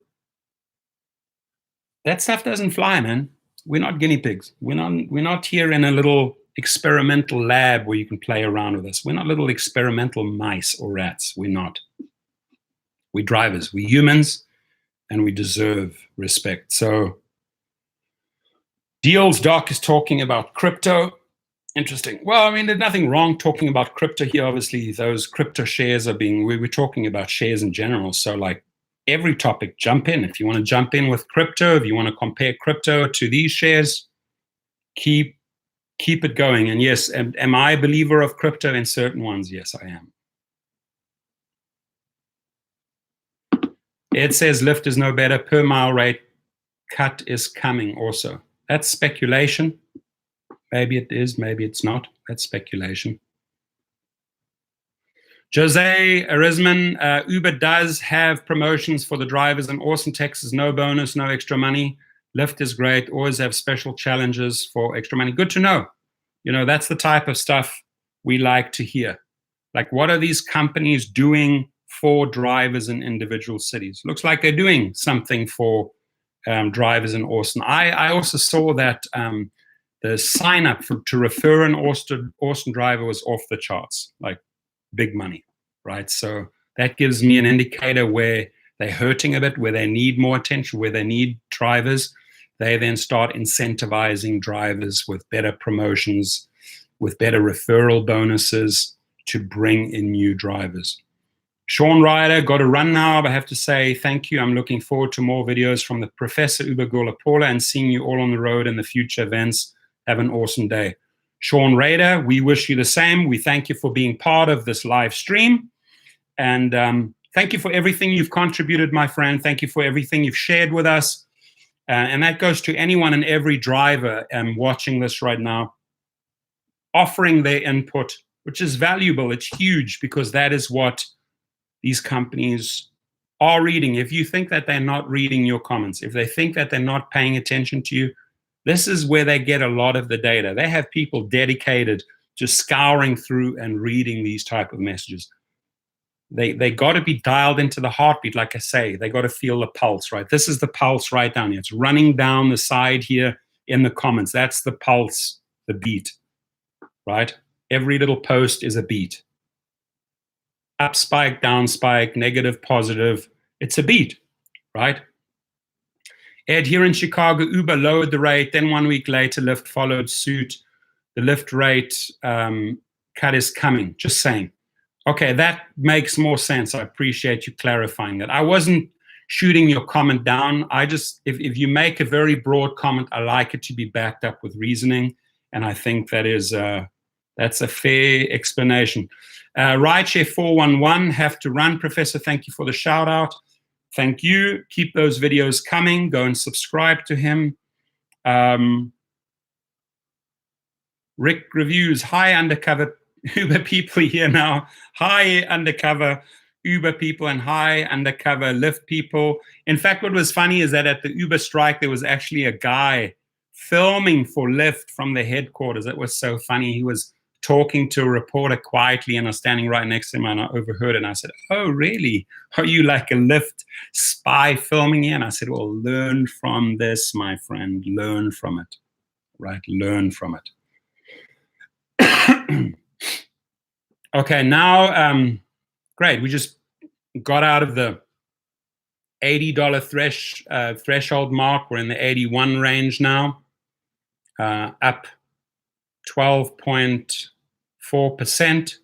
that stuff doesn't fly, man. We're not guinea pigs. We're not here in a little experimental lab where you can play around with us. We're not little experimental mice or rats. We're not. We're drivers. We're humans, and we deserve respect. So Deals Doc is talking about crypto. Interesting. Well, I mean, there's nothing wrong talking about crypto here. Obviously, those crypto shares are being, we're talking about shares in general. So like every topic, jump in. If you want to jump in with crypto, if you want to compare crypto to these shares, keep it going. And yes, am I a believer of crypto in certain ones? Yes, I am. Ed says Lyft is no better. Per mile rate cut is coming also. That's speculation. Maybe it is, maybe it's not. That's speculation. Jose Arizman, Uber does have promotions for the drivers in Austin, Texas. No bonus, no extra money. Lyft is great. Always have special challenges for extra money. Good to know. You know, that's the type of stuff we like to hear. Like, what are these companies doing for drivers in individual cities? Looks like they're doing something for drivers in Austin. I also saw that the sign up to refer an Austin driver was off the charts, like big money, right? So that gives me an indicator where they're hurting a bit, where they need more attention, where they need drivers. They then start incentivizing drivers with better promotions, with better referral bonuses to bring in new drivers. Sean Ryder, got to run now, but I have to say thank you. I'm looking forward to more videos from the Professor Uber Gula Paula and seeing you all on the road in the future events. Have an awesome day. Sean Ryder, we wish you the same. We thank you for being part of this live stream. And thank you for everything you've contributed, my friend. Thank you for everything you've shared with us. And that goes to anyone and every driver watching this right now, offering their input, which is valuable. It's huge because that is what these companies are reading. If you think that they're not reading your comments, if they think that they're not paying attention to you, this is where they get a lot of the data. They have people dedicated to scouring through and reading these type of messages. They got to be dialed into the heartbeat, like I say. They got to feel the pulse, right? This is the pulse right down here. It's running down the side here in the comments. That's the pulse, the beat, right? Every little post is a beat. Up spike, down spike, negative, positive. It's a beat, right? Ed, here in Chicago, Uber lowered the rate. Then 1 week later, Lyft followed suit. The Lyft rate cut is coming. Just saying. Okay, that makes more sense. I appreciate you clarifying that. I wasn't shooting your comment down. I just, if you make a very broad comment, I like it to be backed up with reasoning. And I think that is that's a fair explanation. Rideshare 411, have to run. Professor, thank you for the shout out. Thank you. Keep those videos coming. Go and subscribe to him. Rick Reviews, hi undercover Uber people here now. Hi undercover Uber people and hi undercover Lyft people. In fact, what was funny is that at the Uber strike, there was actually a guy filming for Lyft from the headquarters. It was so funny. He was talking to a reporter quietly, and I was standing right next to him, and I overheard it, and I said, oh, really? Are you like a Lyft spy filming here? And I said, well, learn from this, my friend. Learn from it, right? Learn from it. Okay, now, great. We just got out of the $80 threshold mark. We're in the 81 range now, up 12.4%.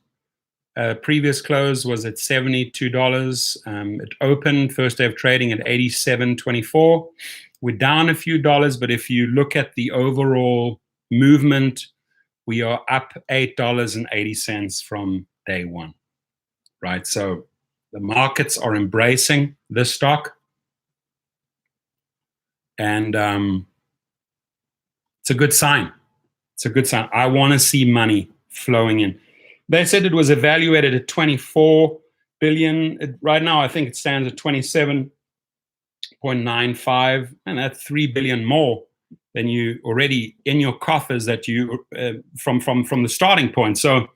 Previous close was at $72. It opened first day of trading at $87.24. We're down a few dollars, but if you look at the overall movement, we are up $8.80 from day one, right? So the markets are embracing this stock, and it's a good sign. It's a good sign. I want to see money flowing in. They said it was evaluated at $24 billion. Right now, I think it stands at $27 0.95, and that's 3 billion more than you already in your coffers that you from the starting point. So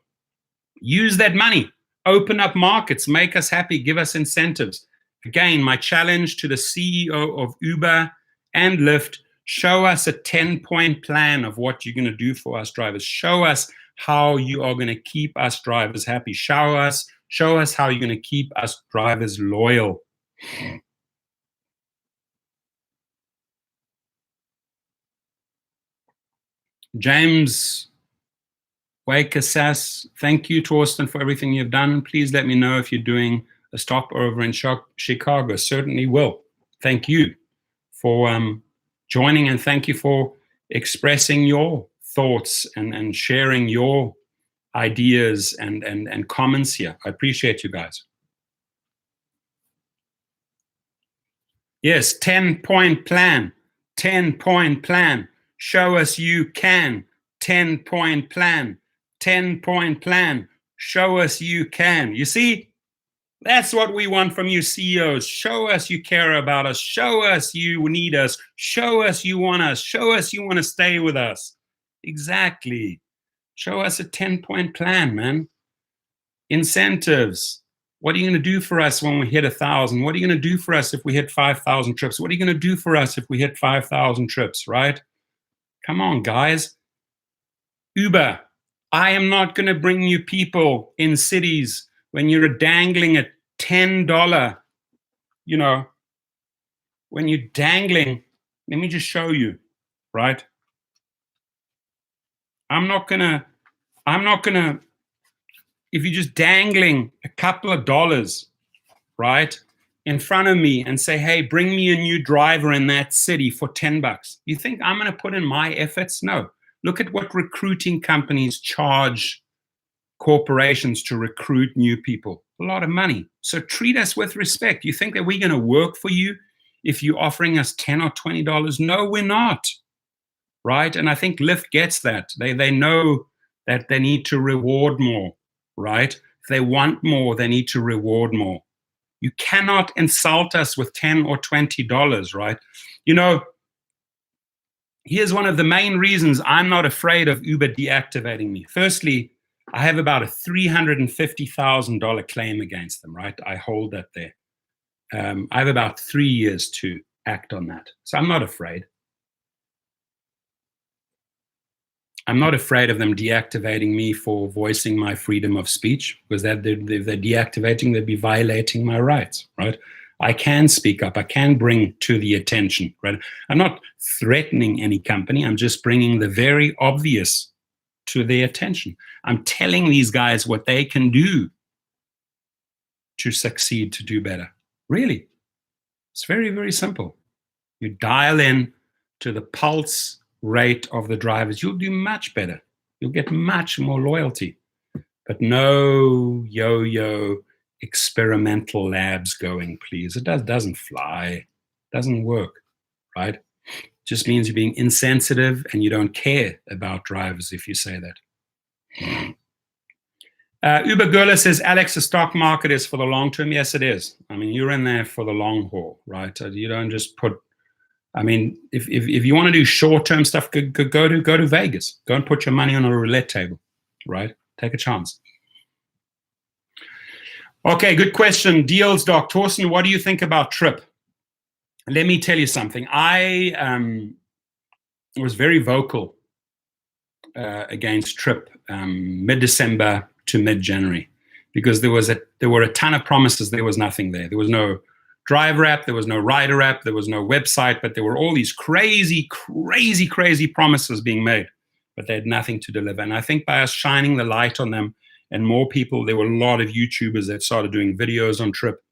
use that money, open up markets, make us happy, give us incentives. Again, my challenge to the CEO of Uber and Lyft: show us a 10-point plan of what you're going to do for us drivers. Show us how you are going to keep us drivers happy. Show us how you're going to keep us drivers loyal. James Wakersas, thank you, Torsten, for everything you've done. Please let me know if you're doing a stopover in Chicago. Certainly will. Thank you for joining, and thank you for expressing your thoughts and sharing your ideas and comments here. I appreciate you guys. Yes, 10-point plan. 10-point plan. Show us you can. 10-point plan. 10-point plan. Show us you can. You see, that's what we want from you CEOs. Show us you care about us. Show us you need us. Show us you want us. Show us you want to stay with us. Exactly. Show us a 10-point plan, man. Incentives. What are you going to do for us when we hit 1,000? What are you going to do for us if we hit 5,000 trips? What are you going to do for us if we hit 5,000 trips, right? Come on, guys. Uber, I am not going to bring you people in cities when you're dangling a $10, when you're dangling, let me just show you, right? I'm not gonna, if you're just dangling a couple of dollars, right, in front of me and say, hey, bring me a new driver in that city for $10. You think I'm gonna put in my efforts? No. Look at what recruiting companies charge corporations to recruit new people. A lot of money. So treat us with respect. You think that we're gonna work for you if you're offering us $10 or $20? No, we're not. Right? And I think Lyft gets that. They know that they need to reward more, right? If they want more, they need to reward more. You cannot insult us with $10 or $20, right? Here's one of the main reasons I'm not afraid of Uber deactivating me. Firstly, I have about a $350,000 claim against them, right? I hold that there. I have about 3 years to act on that. So I'm not afraid. I'm not afraid of them deactivating me for voicing my freedom of speech, because if they're deactivating, they'd be violating my rights, right? I can speak up. I can bring to the attention, right? I'm not threatening any company. I'm just bringing the very obvious to their attention. I'm telling these guys what they can do to succeed, to do better. Really. It's very, very simple. You dial in to the pulse rate of the drivers, you'll do much better. You'll get much more loyalty. But no yo-yo experimental labs going, please. It doesn't fly. Doesn't work, right? It just means you're being insensitive and you don't care about drivers if you say that. Uber Gurla says, Alex, the stock market is for the long term. Yes, it is. I mean, you're in there for the long haul, right? You don't just put, I mean, if you want to do short-term stuff, go to Vegas. Go and put your money on a roulette table, right? Take a chance. Okay, good question. Deals Doc. Torsten, what do you think about Trip? Let me tell you something. I was very vocal against Trip mid-December to mid-January, because there were a ton of promises. There was nothing there. There was no driver app, there was no rider app, there was no website, but there were all these crazy promises being made, but they had nothing to deliver. And I think by us shining the light on them, and more people, there were a lot of YouTubers that started doing videos on Trip.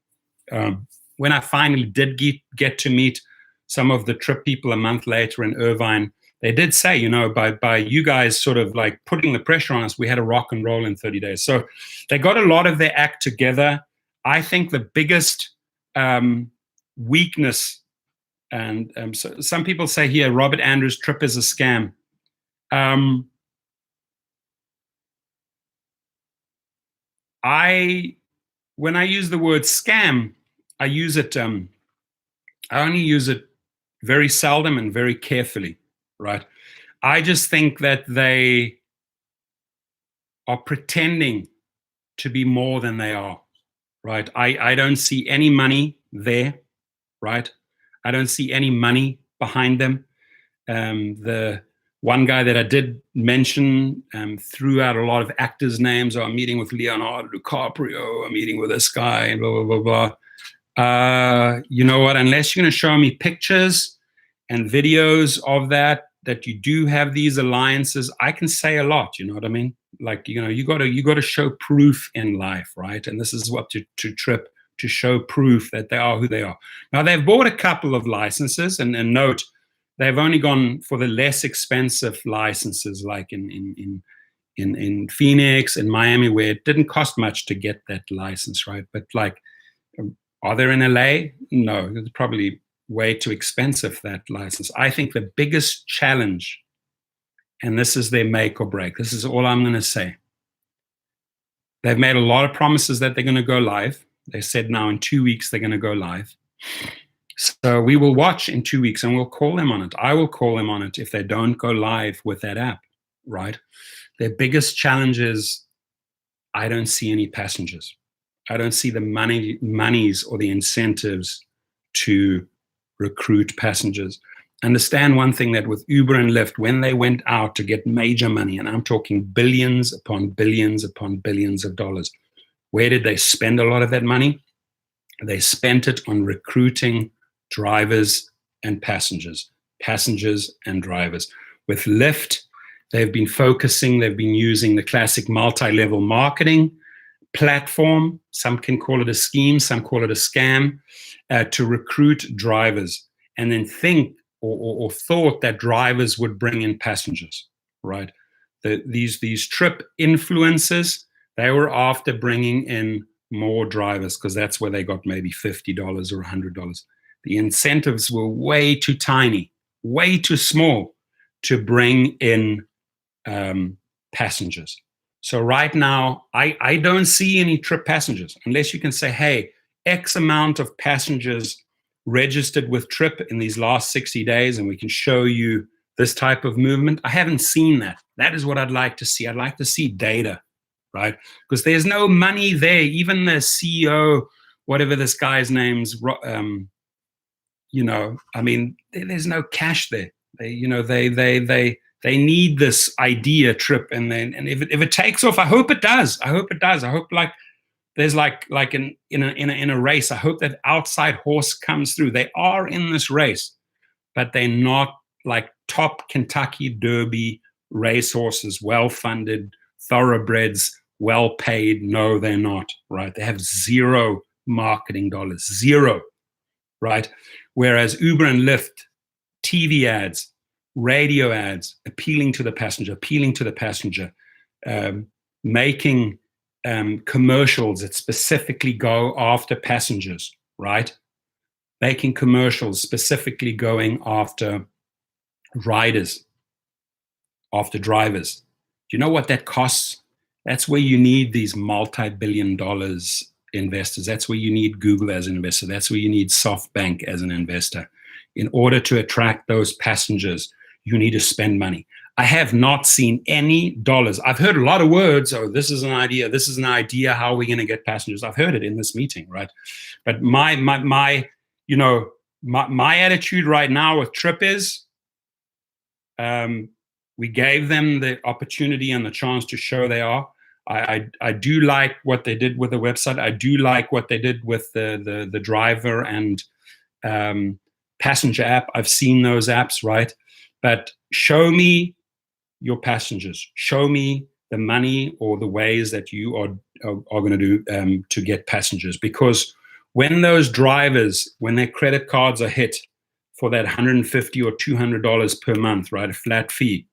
When I finally did get to meet some of the Trip people a month later in Irvine, they did say, by you guys sort of like putting the pressure on us, we had a rock and roll in 30 days. So they got a lot of their act together. I think the biggest weakness, and so some people say here, Robert Andrews, Trip is a scam. When I use the word scam, I use it I only use it very seldom and very carefully, right? I just think that they are pretending to be more than they are, right? I don't see any money there, right? I don't see any money behind them. The one guy that I did mention threw out a lot of actors' names. Oh, I'm meeting with Leonardo DiCaprio. I'm meeting with this guy, and blah, blah, blah, blah. You know what? Unless you're going to show me pictures and videos of that you do have these alliances, I can say a lot. You know what I mean? Like, you got to show proof in life, right? And this is what to Trip, to show proof that they are who they are. Now, they've bought a couple of licenses, and note, they've only gone for the less expensive licenses, like in Phoenix and Miami, where it didn't cost much to get that license, right? But like, are there in LA? No, it's probably way too expensive, that license. I think the biggest challenge, and this is their make or break, this is all I'm going to say. They've made a lot of promises that they're going to go live. They said now in 2 weeks they're going to go live. So we will watch in 2 weeks and we'll call them on it. I will call them on it if they don't go live with that app, right? Their biggest challenge is, I don't see any passengers. I don't see the monies or the incentives to recruit passengers. Understand one thing, that with Uber and Lyft, when they went out to get major money, and I'm talking billions upon billions upon billions of dollars, where did they spend a lot of that money? They spent it on recruiting drivers and passengers and drivers. With Lyft, they've been using the classic multi-level marketing platform. Some can call it a scheme, some call it a scam, to recruit drivers, and then think or thought that drivers would bring in passengers, right? These trip influencers, they were after bringing in more drivers because that's where they got maybe $50 or $100. The incentives were way too tiny, way too small to bring in passengers. So right now, I don't see any trip passengers, unless you can say, hey, X amount of passengers registered with Trip in these last 60 days, and we can show you this type of movement. I haven't seen that. That is what I'd like to see. I'd like to see data, right? Because there's no money there. Even the CEO, whatever this guy's name's, I mean, there's no cash there. They need this idea, Trip, and if it takes off, I hope it does. I hope like there's like in a race. I hope that outside horse comes through. They are in this race, but they're not like top Kentucky Derby racehorses, well-funded, thoroughbreds, well-paid. No, they're not, right? They have zero marketing dollars, zero, right? Whereas Uber and Lyft, TV ads, radio ads, appealing to the passenger, making commercials that specifically go after passengers, right? Making commercials specifically going after riders, after drivers. Do you know what that costs? That's where you need these multi-billion dollars investors. That's where you need Google as an investor. That's where you need SoftBank as an investor. In order to attract those passengers, you need to spend money. I have not seen any dollars. I've heard a lot of words. Oh, this is an idea. This is an idea. How are we going to get passengers? I've heard it in this meeting, right? But my attitude right now with Trip is, we gave them the opportunity and the chance to show they are. I do like what they did with the website. I do like what they did with the driver and passenger app. I've seen those apps, right? But show me your passengers. Show me the money or the ways that you are going to do to get passengers. Because when those drivers, when their credit cards are hit for that $150 or $200 per month, right, a flat fee,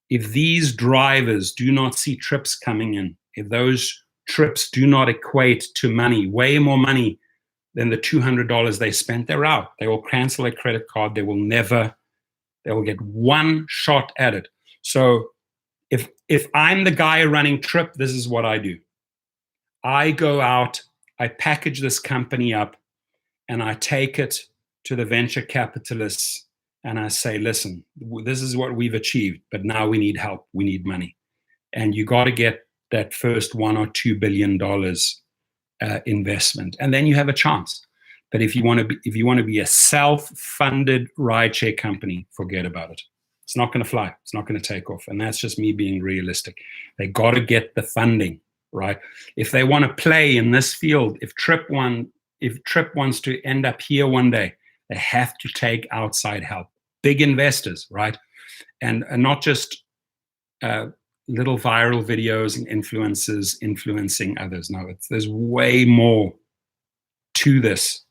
if these drivers do not see trips coming in, if those trips do not equate to money, way more money than the $200 they spent, they're out. They will cancel their credit card. They will get one shot at it. So if I'm the guy running Trip, this is what I do. I go out, I package this company up, and I take it to the venture capitalists and I say, listen, this is what we've achieved, but now we need help, we need money. And you got to get that first $1 or $2 billion investment, and then you have a chance. But if you want to be a self-funded rideshare company, forget about it. It's not going to fly. It's not going to take off. And that's just me being realistic. They got to get the funding, right? If they want to play in this field, if Trip wants to end up here one day, they have to take outside help, big investors, right? And not just little viral videos and influencers influencing others. No, there's way more to this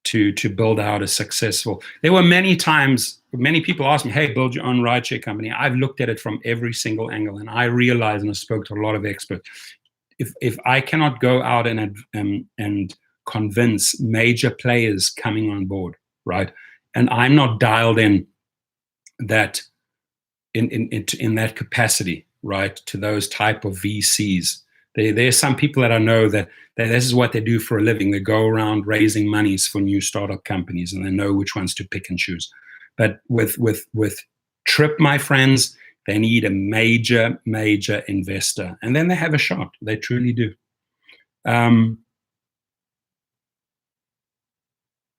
to build out a successful. There were many times, many people asked me, hey, build your own rideshare company. I've looked at it from every single angle, and I realized, and I spoke to a lot of experts, if I cannot go out and convince major players coming on board, right, and I'm not dialed in that in that capacity, right, to those type of VCs. There's some people that I know that this is what they do for a living. They go around raising monies for new startup companies, and they know which ones to pick and choose. But with Trip, my friends, they need a major investor, and then they have a shot. They truly do.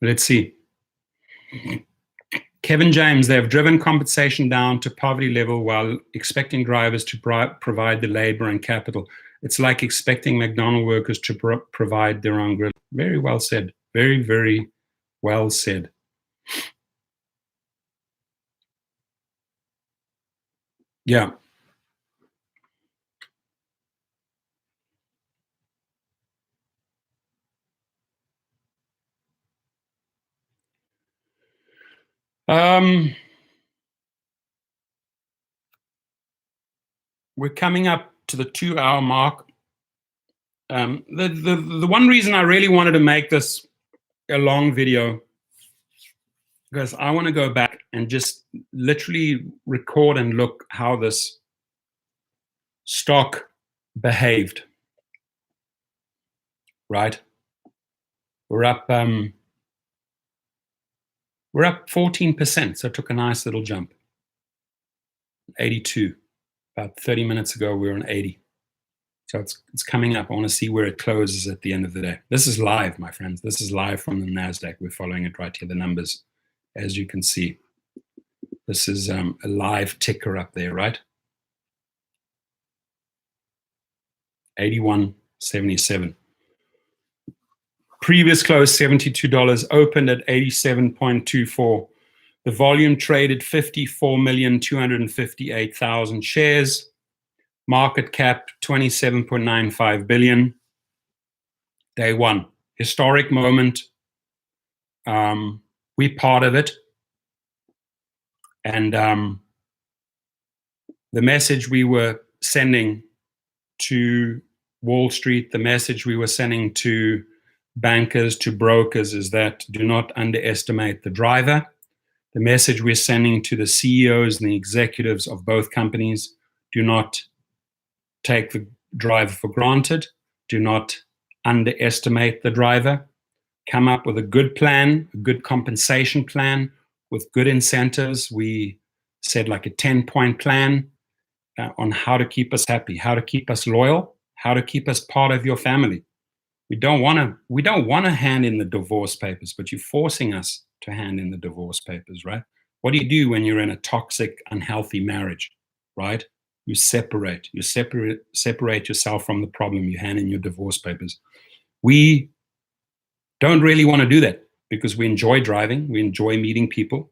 Let's see. Kevin James, they have driven compensation down to poverty level while expecting drivers to provide the labor and capital. It's like expecting McDonald's workers to provide their own grill. Very well said. Very, very well said. Yeah. We're coming up to the 2-hour mark. The one reason I really wanted to make this a long video, because I want to go back and just literally record and look how this stock behaved, right? We're up 14%, so it took a nice little jump. 82. About 30 minutes ago, we were on 80. So it's coming up. I want to see where it closes at the end of the day. This is live, my friends. This is live from the NASDAQ. We're following it right here, the numbers, as you can see. This is a live ticker up there, right? 81.77. Previous close, $72, opened at 87.24. The volume traded 54,258,000 shares. Market cap 27.95 billion. Day one, historic moment. We part of it. And the message we were sending to Wall Street, the message we were sending to bankers, to brokers, is that do not underestimate the driver. The message we're sending to the CEOs and the executives of both companies, do not take the driver for granted. Do not underestimate the driver. Come up with a good plan, a good compensation plan with good incentives. We said like a 10-point plan on how to keep us happy, how to keep us loyal, how to keep us part of your family. We don't want to hand in the divorce papers, but you're forcing us to hand in the divorce papers, right? What do you do when you're in a toxic, unhealthy marriage, right? You separate yourself from the problem. You hand in your divorce papers. We don't really want to do that because we enjoy driving. We enjoy meeting people.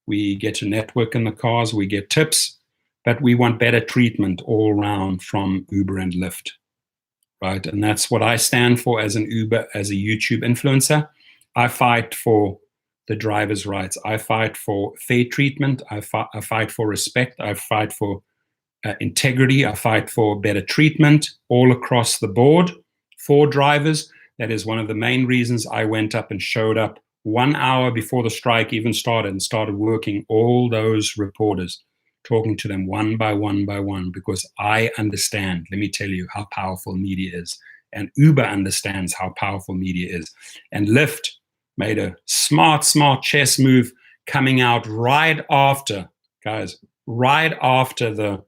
We get to network in the cars. We get tips, but we want better treatment all around from Uber and Lyft, right? And that's what I stand for as an Uber, as a YouTube influencer. I fight for the driver's rights. I fight for fair treatment. I fight for respect. I fight for integrity. I fight for better treatment all across the board for drivers. That is one of the main reasons I went up and showed up 1 hour before the strike even started and started working all those reporters, talking to them one by one, because I understand, let me tell you, how powerful media is. And Uber understands how powerful media is. And Lyft made a smart chess move coming out right after, guys, right after the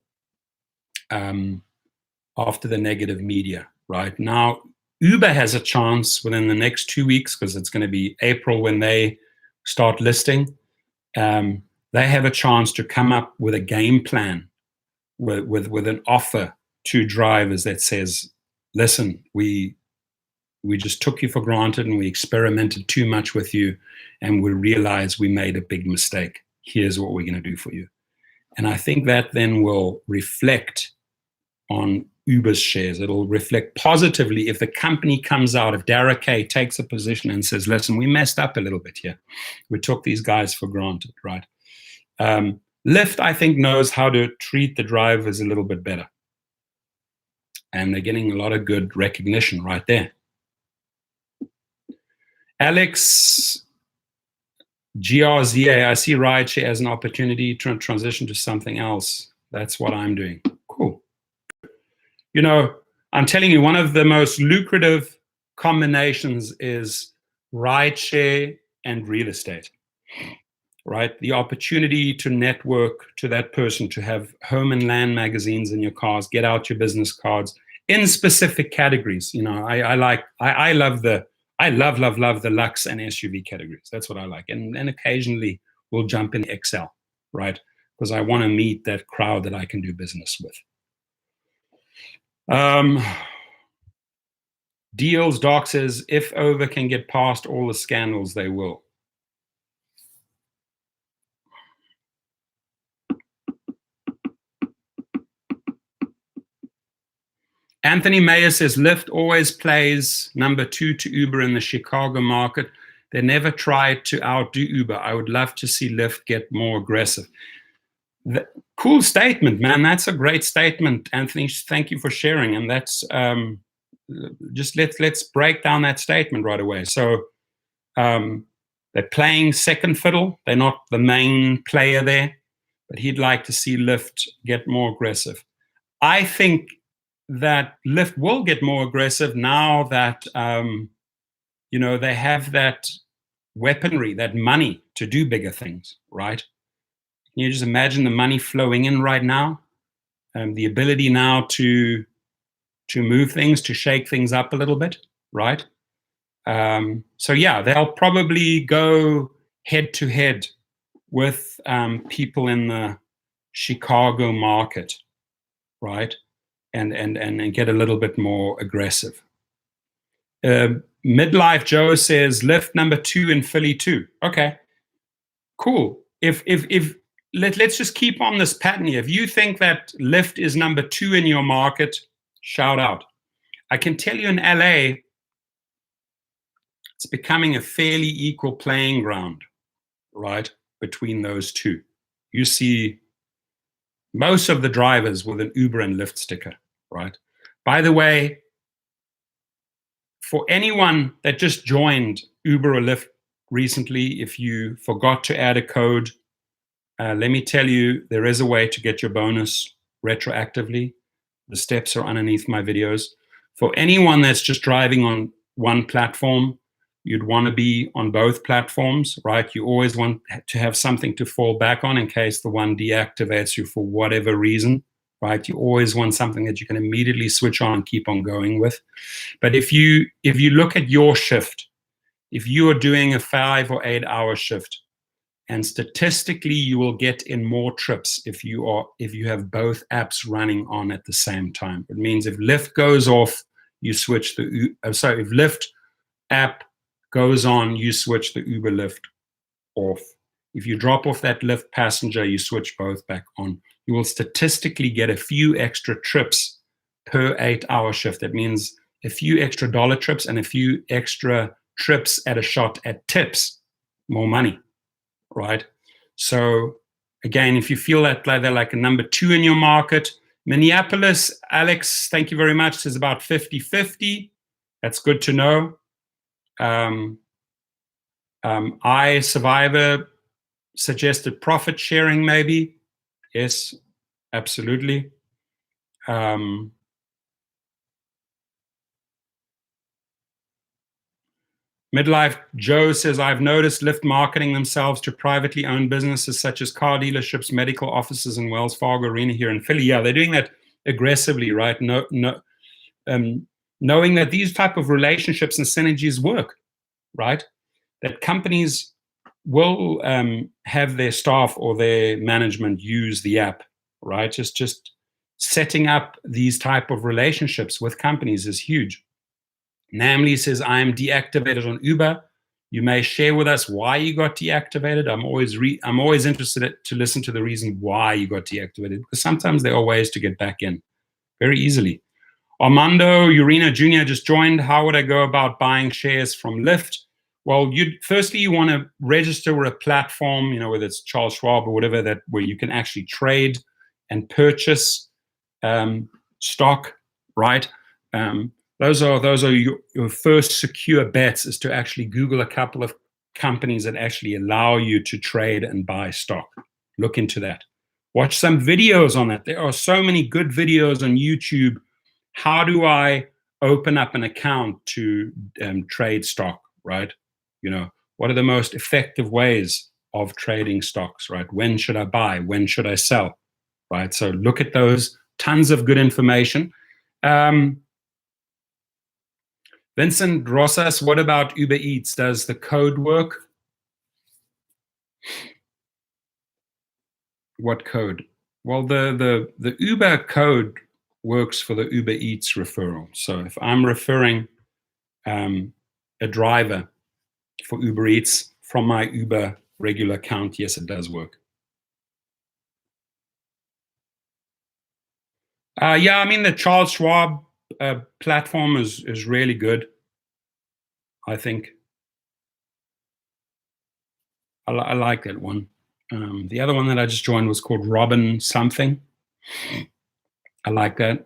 negative media. Right now, Uber has a chance within the next 2 weeks, because it's going to be April when they start listing. They have a chance to come up with a game plan with an offer to drivers that says, listen, we just took you for granted and we experimented too much with you, and we realized we made a big mistake. Here's what we're going to do for you. And I think that then will reflect on Uber's shares. It'll reflect positively if the company comes out, if Dara K takes a position and says, listen, we messed up a little bit here. We took these guys for granted, right? Lyft, I think, knows how to treat the drivers a little bit better. And they're getting a lot of good recognition right there. Alex GRZA, I see rideshare as an opportunity to transition to something else. That's what I'm doing. Cool. You know, I'm telling you, one of the most lucrative combinations is rideshare and real estate, right? The opportunity to network to that person, to have home and land magazines in your cars, get out your business cards in specific categories. You know, I love the Lux and SUV categories. That's what I like. And occasionally we'll jump in XL, right? Because I want to meet that crowd that I can do business with. Deals Doc says, if Over can get past all the scandals, they will. Anthony Mayer says, Lyft always plays number 2 to Uber in the Chicago market. They never tried to outdo Uber. I would love to see Lyft get more aggressive. Cool statement, man. That's a great statement, Anthony. Thank you for sharing. And that's just let's break down that statement right away. So they're playing second fiddle. They're not the main player there, but he'd like to see Lyft get more aggressive. I think that Lyft will get more aggressive now that you know, they have that weaponry, that money to do bigger things, right? Can you just imagine the money flowing in right now? The ability now to move things, to shake things up a little bit, right? So yeah, they'll probably go head to head with people in the Chicago market, right? And get a little bit more aggressive. Midlife Joe says Lyft number 2 in Philly too. Okay, cool. Let's just keep on this pattern here. If you think that Lyft is number 2 in your market, shout out. I can tell you in LA, it's becoming a fairly equal playing ground, right, between those two. You see most of the drivers with an Uber and Lyft sticker, right? By the way, for anyone that just joined Uber or Lyft recently, if you forgot to add a code, let me tell you, there is a way to get your bonus retroactively. The steps are underneath my videos. For anyone that's just driving on one platform, you'd want to be on both platforms, right? You always want to have something to fall back on in case the one deactivates you for whatever reason, right? You always want something that you can immediately switch on and keep on going with. But if you look at your shift, if you are doing a 5 or 8 hour shift, and statistically you will get in more trips if you have both apps running on at the same time. It means if Lyft goes off, you switch if Lyft app goes on, you switch the Uber Lyft off. If you drop off that Lyft passenger, you switch both back on. You will statistically get a few extra trips per 8 hour shift. That means a few extra dollar trips and a few extra trips at a shot at tips, more money, right? So again, if you feel that they're like a number 2 in your market, Minneapolis, Alex, thank you very much, is about 50-50. That's good to know. Survivor suggested profit sharing, maybe. Yes, absolutely. Midlife Joe says, I've noticed Lyft marketing themselves to privately owned businesses such as car dealerships, medical offices, and Wells Fargo Arena here in Philly. Yeah, they're doing that aggressively, right? Knowing that these type of relationships and synergies work, right? That companies will have their staff or their management use the app, right? Just setting up these type of relationships with companies is huge. Namely says, I am deactivated on Uber. You may share with us why you got deactivated. I'm always interested to listen to the reason why you got deactivated, because sometimes there are ways to get back in very easily. Armando Urena Jr. just joined. How would I go about buying shares from Lyft? Well, firstly, you want to register with a platform, whether it's Charles Schwab or whatever, where you can actually trade and purchase stock, right? Those are your first secure bets, is to actually Google a couple of companies that actually allow you to trade and buy stock. Look into that. Watch some videos on that. There are so many good videos on YouTube. How do I open up an account to trade stock, right? What are the most effective ways of trading stocks, right? When should I buy? When should I sell, right? So look at those. Tons of good information. Vincent Rosas, what about Uber Eats? Does the code work? What code? Well, the Uber code works for the Uber Eats referral. So if I'm referring a driver for Uber Eats from my Uber regular account, yes, it does work. Yeah, I mean, the Charles Schwab platform is really good, I think. I like that one. The other one that I just joined was called Robin something. I like that.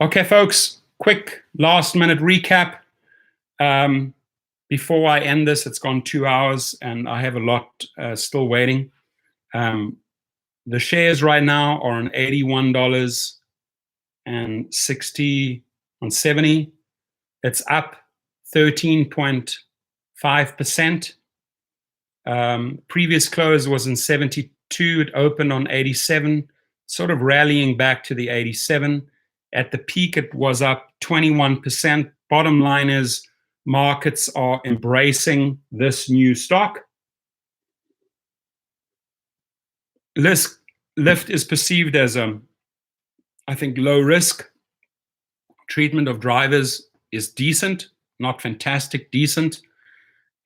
Okay, folks, quick last-minute recap. Before I end this, it's gone 2 hours, and I have a lot still waiting. The shares right now are on $81 and 60 on 70. It's up 13.5%. Previous close was in 72. It opened on 87, sort of rallying back to the 87. At the peak, it was up 21%. Bottom line is, markets are embracing this new stock. Lyft is perceived as I think, low risk. Treatment of drivers is decent, not fantastic, decent.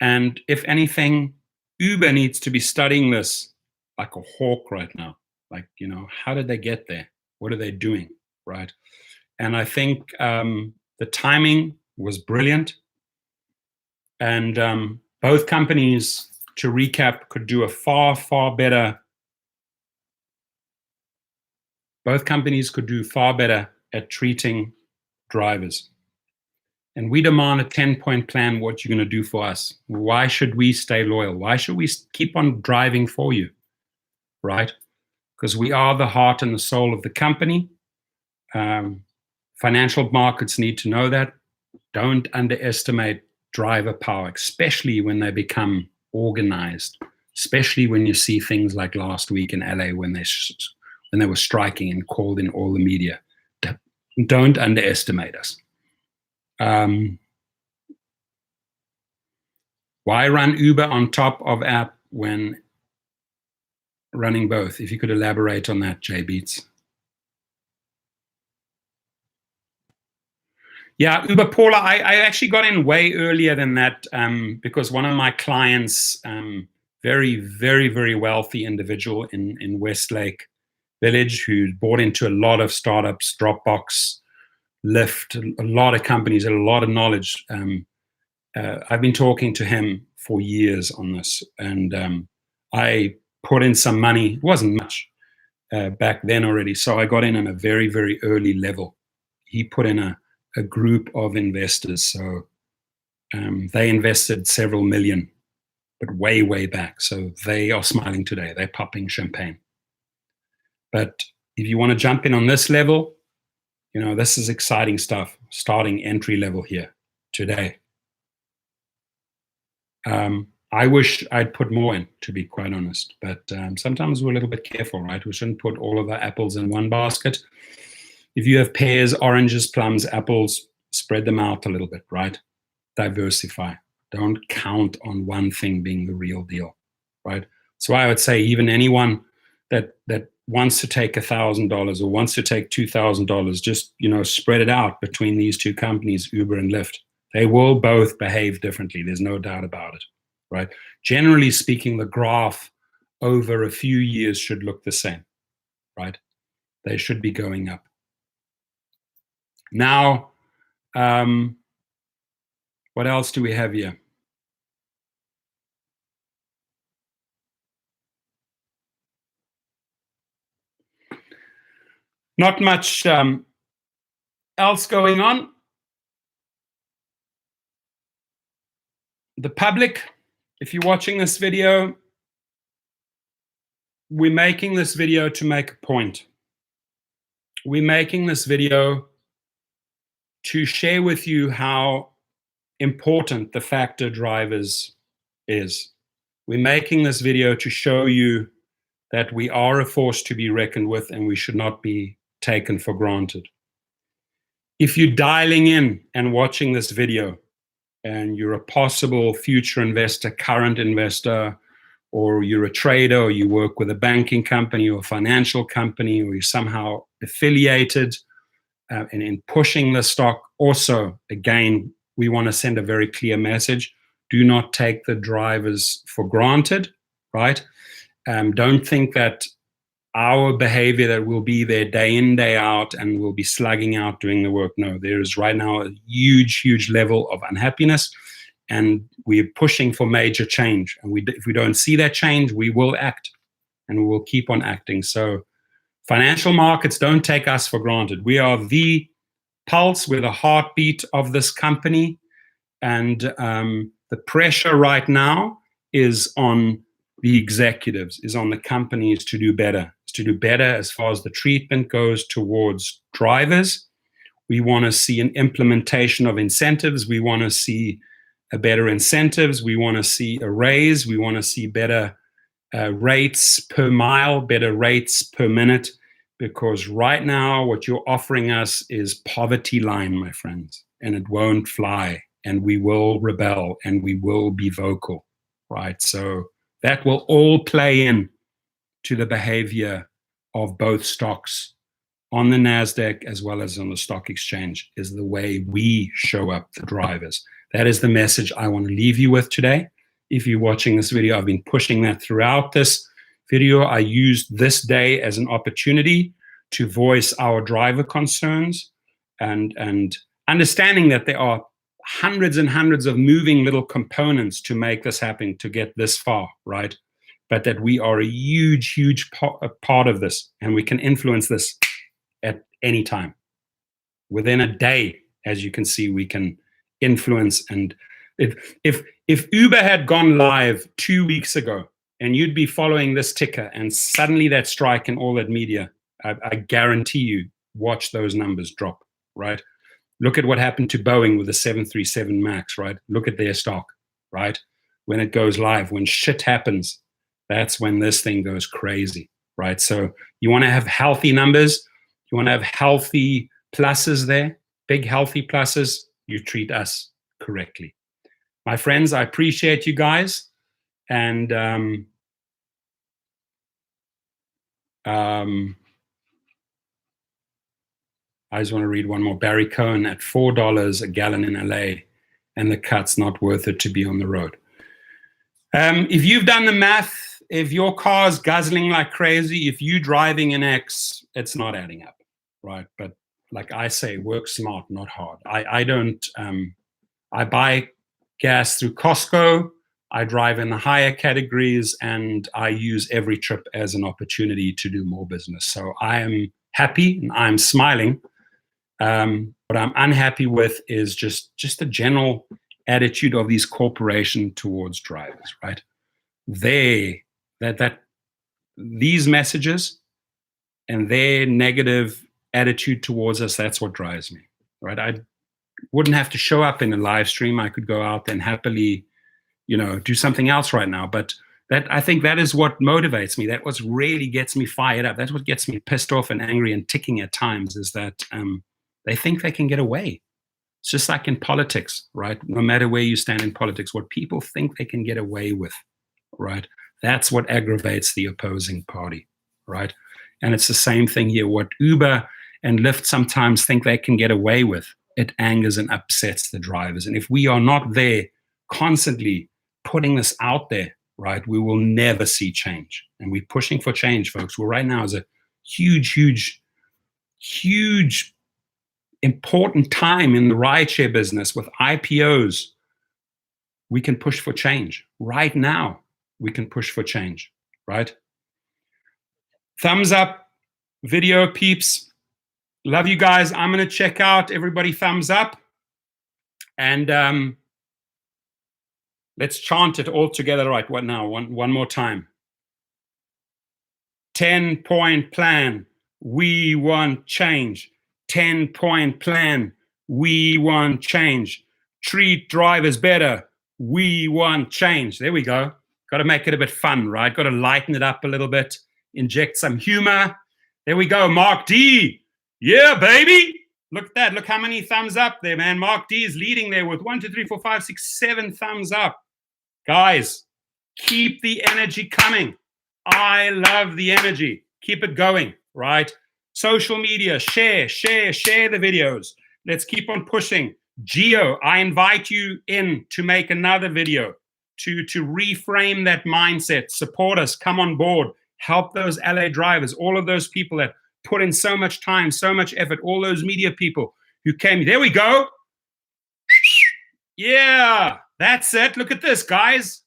And if anything, Uber needs to be studying this like a hawk right now. Like, how did they get there? What are they doing, right? And I think the timing was brilliant. And both companies, to recap, could do a far, far better. Both companies could do far better at treating drivers. And we demand a 10-point plan. What you're going to do for us? Why should we stay loyal? Why should we keep on driving for you, right? Because we are the heart and the soul of the company. Financial markets need to know that. Don't underestimate driver power, especially when they become organized, especially when you see things like last week in LA when they were striking and called in all the media. Don't underestimate us. Why run Uber on top of app when running both? If you could elaborate on that, Jay Beats. Yeah, Uber, Paula, I actually got in way earlier than that because one of my clients, very, very, very wealthy individual in Westlake Village, who bought into a lot of startups, Dropbox, Lyft, a lot of companies, a lot of knowledge. I've been talking to him for years on this, and I put in some money. It wasn't much back then already, so I got in a very, very early level. He put in a group of investors, so they invested several million, but way, way back. So they are smiling today. They're popping champagne. But if you want to jump in on this level, You know, this is exciting stuff, starting entry level here today. I wish I'd put more in, to be quite honest, but sometimes we're a little bit careful, right? We shouldn't put all of our apples in one basket. If you have pears, oranges, plums, apples, spread them out a little bit, right? Diversify. Don't count on one thing being the real deal, right? So I would say even anyone that wants to take $1,000 or wants to take $2,000, just, you know, spread it out between these two companies, Uber and Lyft. They will both behave differently. There's no doubt about it, right? Generally speaking, the graph over a few years should look the same, right? They should be going up. Now, what else do we have here? Not much else going on. The public, if you're watching this video, we're making this video to make a point. We're making this video to share with you how important the factor drivers is. We're making this video to show you that we are a force to be reckoned with and we should not be taken for granted. If you're dialing in and watching this video and you're a possible future investor, current investor, or you're a trader, or you work with a banking company or a financial company, or you're somehow affiliated in pushing the stock, also, again, we want to send a very clear message. Do not take the drivers for granted, right? Don't think that our behavior that will be there day in, day out, and we'll be slugging out doing the work. No, there is right now a huge, huge level of unhappiness, and we're pushing for major change. And if we don't see that change, we will act, and we will keep on acting. So financial markets don't take us for granted. We are the pulse, we're the heartbeat of this company, and the pressure right now is on the executives, is on the companies to do better, as far as the treatment goes towards drivers. We want to see an implementation of incentives. We want to see a better incentives. We want to see a raise. We want to see better rates per mile, better rates per minute, because right now what you're offering us is poverty line, my friends, and it won't fly, and we will rebel, and we will be vocal, right? So that will all play in to the behavior of both stocks on the NASDAQ as well as on the stock exchange, is the way we show up the drivers. That is the message I want to leave you with today. If you're watching this video, I've been pushing that throughout this video. I used this day as an opportunity to voice our driver concerns and understanding that there are hundreds and hundreds of moving little components to make this happen, to get this far, right? But that we are a huge, huge part of this, and we can influence this at any time. Within a day, as you can see, we can influence. And if Uber had gone live 2 weeks ago, and you'd be following this ticker, and suddenly that strike and all that media, I guarantee you, watch those numbers drop, right? Look at what happened to Boeing with the 737 MAX, right? Look at their stock, right? When it goes live, when shit happens, that's when this thing goes crazy, right? So you want to have healthy numbers. You want to have healthy pluses there, big healthy pluses. You treat us correctly. My friends, I appreciate you guys. And I just want to read one more. Barry Cohen at $4 a gallon in LA, and the cut's not worth it to be on the road. If you've done the math, if your car's guzzling like crazy, if you're driving an X, it's not adding up, right? But like I say, work smart, not hard. I buy gas through Costco. I drive in the higher categories, and I use every trip as an opportunity to do more business. So I am happy and I'm smiling. What I'm unhappy with is just the general attitude of these corporations towards drivers, right? These messages and their negative attitude towards us, that's what drives me, right? I wouldn't have to show up in a live stream. I could go out and happily, do something else right now. But I think that is what motivates me. That what really gets me fired up. That's what gets me pissed off and angry and ticking at times, is that they think they can get away. It's just like in politics, right? No matter where you stand in politics, what people think they can get away with, right? That's what aggravates the opposing party, right? And it's the same thing here. What Uber and Lyft sometimes think they can get away with, it angers and upsets the drivers. And if we are not there constantly putting this out there, right, we will never see change. And we're pushing for change, folks. Well, right now is a huge, huge, huge important time in the rideshare business with IPOs. We can push for change. Right now, we can push for change, right? Thumbs up, video peeps. Love you guys. I'm going to check out. Everybody thumbs up. And let's chant it all together. Right, what now? One more time. 10-point plan. We want change. 10-point plan. We want change. Treat drivers better. We want change. There we go. Got to make it a bit fun, right? Got to lighten it up a little bit. Inject some humor. There we go. Mark D. Yeah, baby. Look at that. Look how many thumbs up there, man. Mark D is leading there with 1, 2, 3, 4, 5, 6, 7 thumbs up. Guys, keep the energy coming. I love the energy. Keep it going, right? Social media, share the videos. Let's keep on pushing. Geo, I invite you in to make another video to reframe that mindset. Support us, come on board, help those LA drivers, all of those people that put in so much time, so much effort, all those media people who came. There we go. Yeah, that's it. Look at this, guys.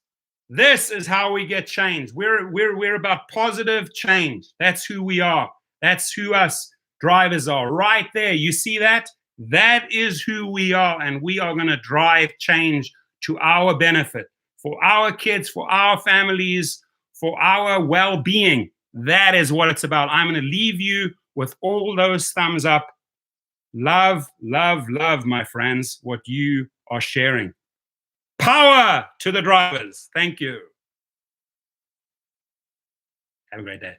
This is how we get change. We're about positive change. That's who we are. That's who us drivers are. Right there. You see that? That is who we are, and we are going to drive change to our benefit, for our kids, for our families, for our well-being. That is what it's about. I'm going to leave you with all those thumbs up. Love, love, love, my friends, what you are sharing. Power to the drivers. Thank you. Have a great day.